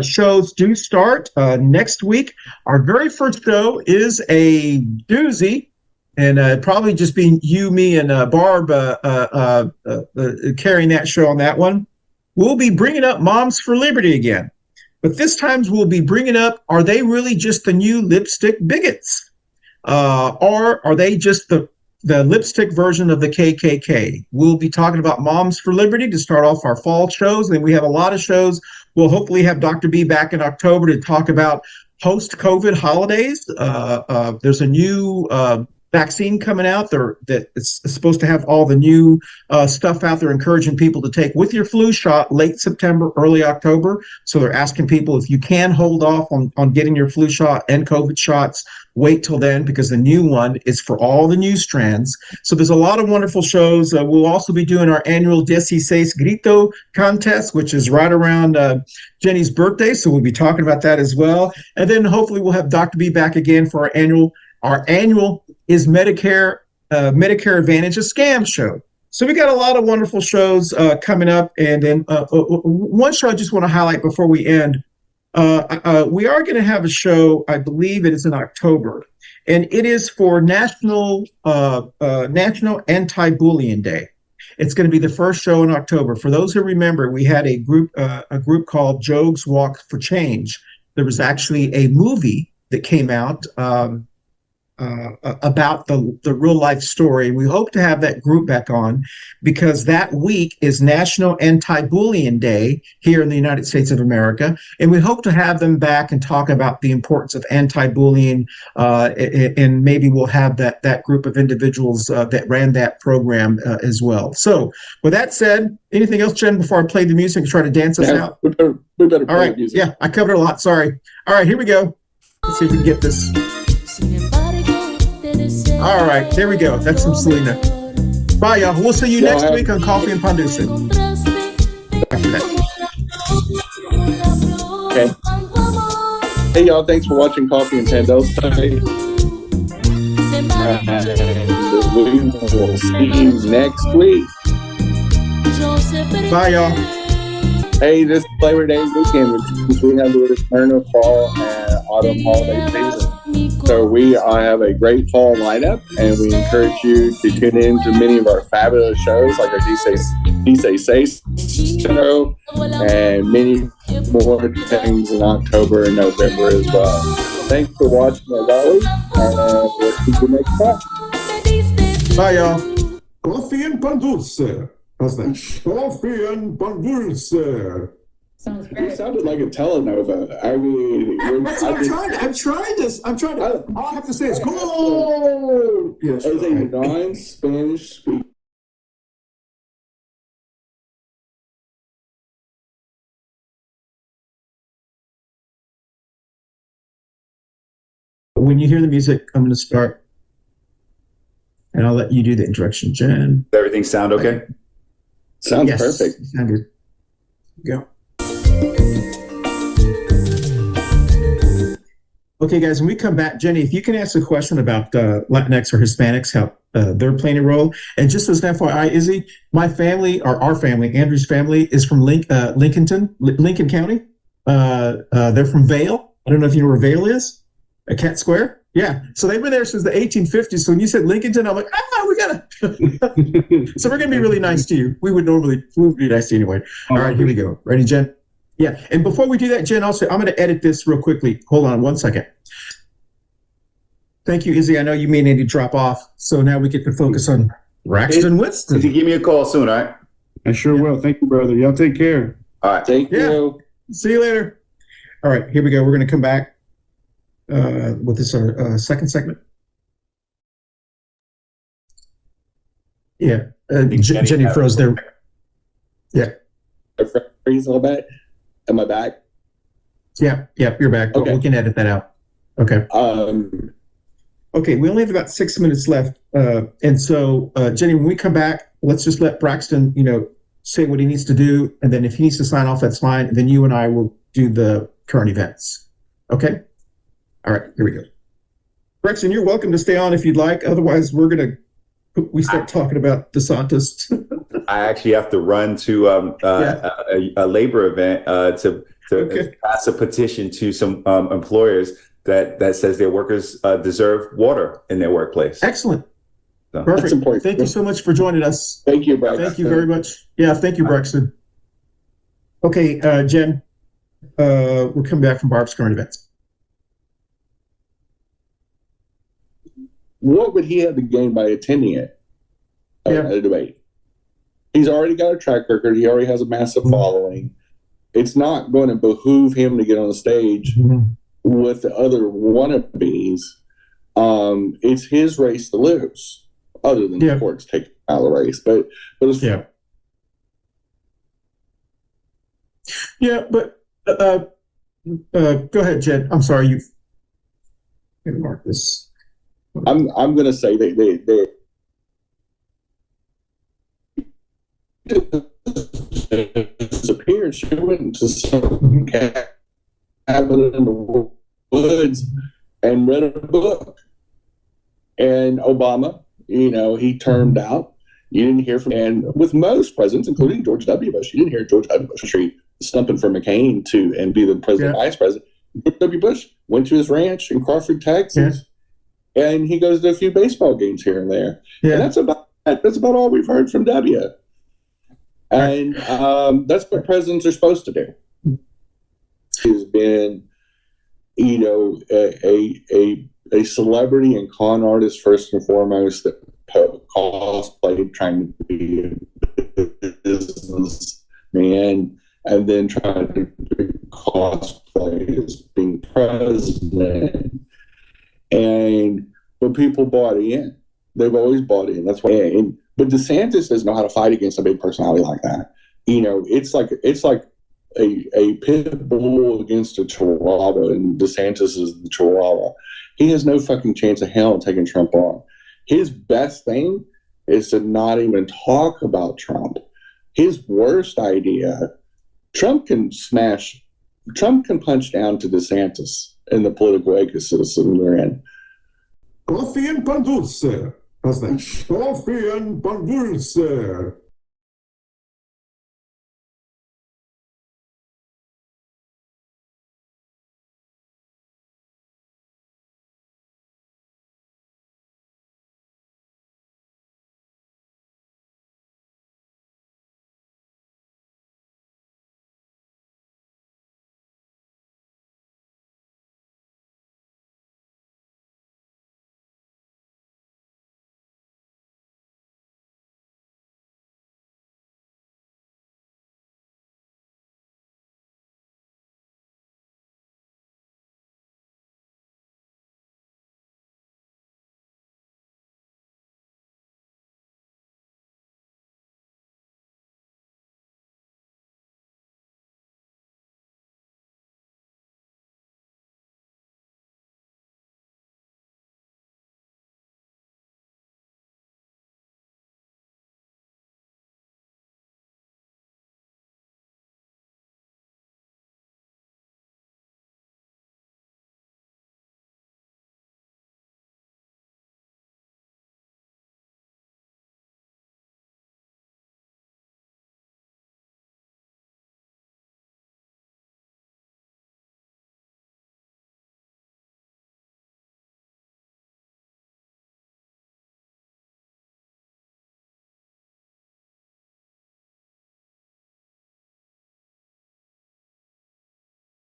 shows do start next week. Our very first show is a doozy, and probably just being you, me, and Barb carrying that show on that one. We'll be bringing up Moms for Liberty again. But this time we'll be bringing up, are they really just the new lipstick bigots? Or are they just the lipstick version of the KKK? We'll be talking about Moms for Liberty to start off our fall shows. And we have a lot of shows. We'll hopefully have Dr. B back in October to talk about post-COVID holidays. There's a new vaccine coming out there that is supposed to have all the new stuff out there, encouraging people to take with your flu shot late September, early October. So they're asking people, if you can hold off on getting your flu shot and COVID shots, wait till then, because the new one is for all the new strands. So there's a lot of wonderful shows. We'll also be doing our annual 16 Grito contest, which is right around Jenny's birthday. So we'll be talking about that as well. And then hopefully we'll have Dr. B back again for our annual is Medicare Advantage a Scam show. So we got a lot of wonderful shows coming up. And then one show I just want to highlight before we end. We are going to have a show, I believe it is in October, and it is for National Anti-Bullying Day. It's going to be the first show in October. For those who remember, we had a group called Jogues Walk for Change. There was actually a movie that came out about the real life story. We hope to have that group back on because that week is National Anti-Bullying Day here in the United States of America. And we hope to have them back and talk about the importance of anti-bullying. And maybe we'll have that group of individuals that ran that program as well. So with that said, anything else, Jen, before I play the music and try to dance us out? We better All right. Yeah, I covered a lot. Sorry. All right, here we go. Let's see if we can get this. All right, there we go. That's some Selena. Bye, y'all. We'll see you next week on Coffee and Pan Dulce. Okay. Hey, y'all. Thanks for watching Coffee and Pan Dulce. We will see you next week. Bye, y'all. Hey, this Labor Day weekend, we have the return of fall and autumn holiday season. So we have a great fall lineup, and we encourage you to tune in to many of our fabulous shows, like our Say show, and many more things in October and November as well. Thanks for watching, as always, and we'll see you next time. Bye, y'all. Coffee and Pan Dulce. How's that? Coffee and Pan Dulce. Sounds You great. sounded like a telenova. I mean, I'm trying this. All I have to say is go. Yes. as a non-Spanish speaker. When you hear the music, I'm going to start, and I'll let you do the introduction, Jen. Does everything sound okay? Sounds Yes, perfect. Sounded. Go. Okay, guys, when we come back, Jenny, if you can ask a question about Latinx or Hispanics, how they're playing a role. And just as an FYI, Izzy, my family, or our family, Andrew's family, is from Lincoln County. They're from Vale. I don't know if you know where Vale is. Kent Square. Yeah. So they've been there since the 1850s. So when you said Lincolnton, I'm like, we gotta. So we're gonna be really nice to you. We would be nice to you anyway. All right, here we go. Ready, Jen? Yeah. And before we do that, Jen, also, I'm gonna edit this real quickly. Hold on 1 second. Thank you, Izzy. I know you may need to drop off. So now we get to focus on Braxton Winston. Izzy, give me a call soon, all right? I sure will. Thank you, brother. Y'all take care. All right. Thank you. See you later. All right, here we go. We're gonna come back with this second segment. Yeah, Jenny froze there. Yeah. Freeze a little bit. Am I back? Yeah, you're back. Okay. We can edit that out. Okay. Okay, we only have about 6 minutes left. And so, Jenny, when we come back, let's just let Braxton, say what he needs to do. And then if he needs to sign off, that's fine. And then you and I will do the current events. Okay? All right, here we go. Braxton, you're welcome to stay on if you'd like. Otherwise, we start talking about DeSantis. I actually have to run to a labor event to pass a petition to some employers that says their workers deserve water in their workplace. Excellent. So. Perfect. That's important. Thank you so much for joining us. Thank you, Braxton. Thank you very much. Yeah, thank you, Braxton. Okay, Jen, we're coming back from Barb's current events. What would he have to gain by attending it? A debate. He's already got a track record. He already has a massive following. It's not going to behoove him to get on the stage with the other wannabes. It's his race to lose, other than the courts taking out the race. But it's, go ahead, Jen. I'm sorry, you can mark this. I'm going to say they disappeared. She went to some cabin in the woods and read a book. And Obama, he termed out. You didn't hear from, and with most presidents, including George W. Bush, you didn't hear George W. Bush stumping for McCain and be the president vice president. George W. Bush went to his ranch in Crawford, Texas, and he goes to a few baseball games here and there. Yeah. And that's about all we've heard from W. And that's what presidents are supposed to do. He's been, you know, a celebrity and con artist first and foremost that cosplayed trying to be a businessman, and then trying to cosplay as being president. But people bought in. They've always bought in. That's why. But DeSantis doesn't know how to fight against a big personality like that. You know, it's like a pit bull against a chihuahua, and DeSantis is the chihuahua. He has no fucking chance of hell taking Trump on. His best thing is to not even talk about Trump. His worst idea, Trump can punch down to DeSantis in the political ecosystem we're in. Coffee and Pan Dulce. How's that? Coffee and Pan Dulce.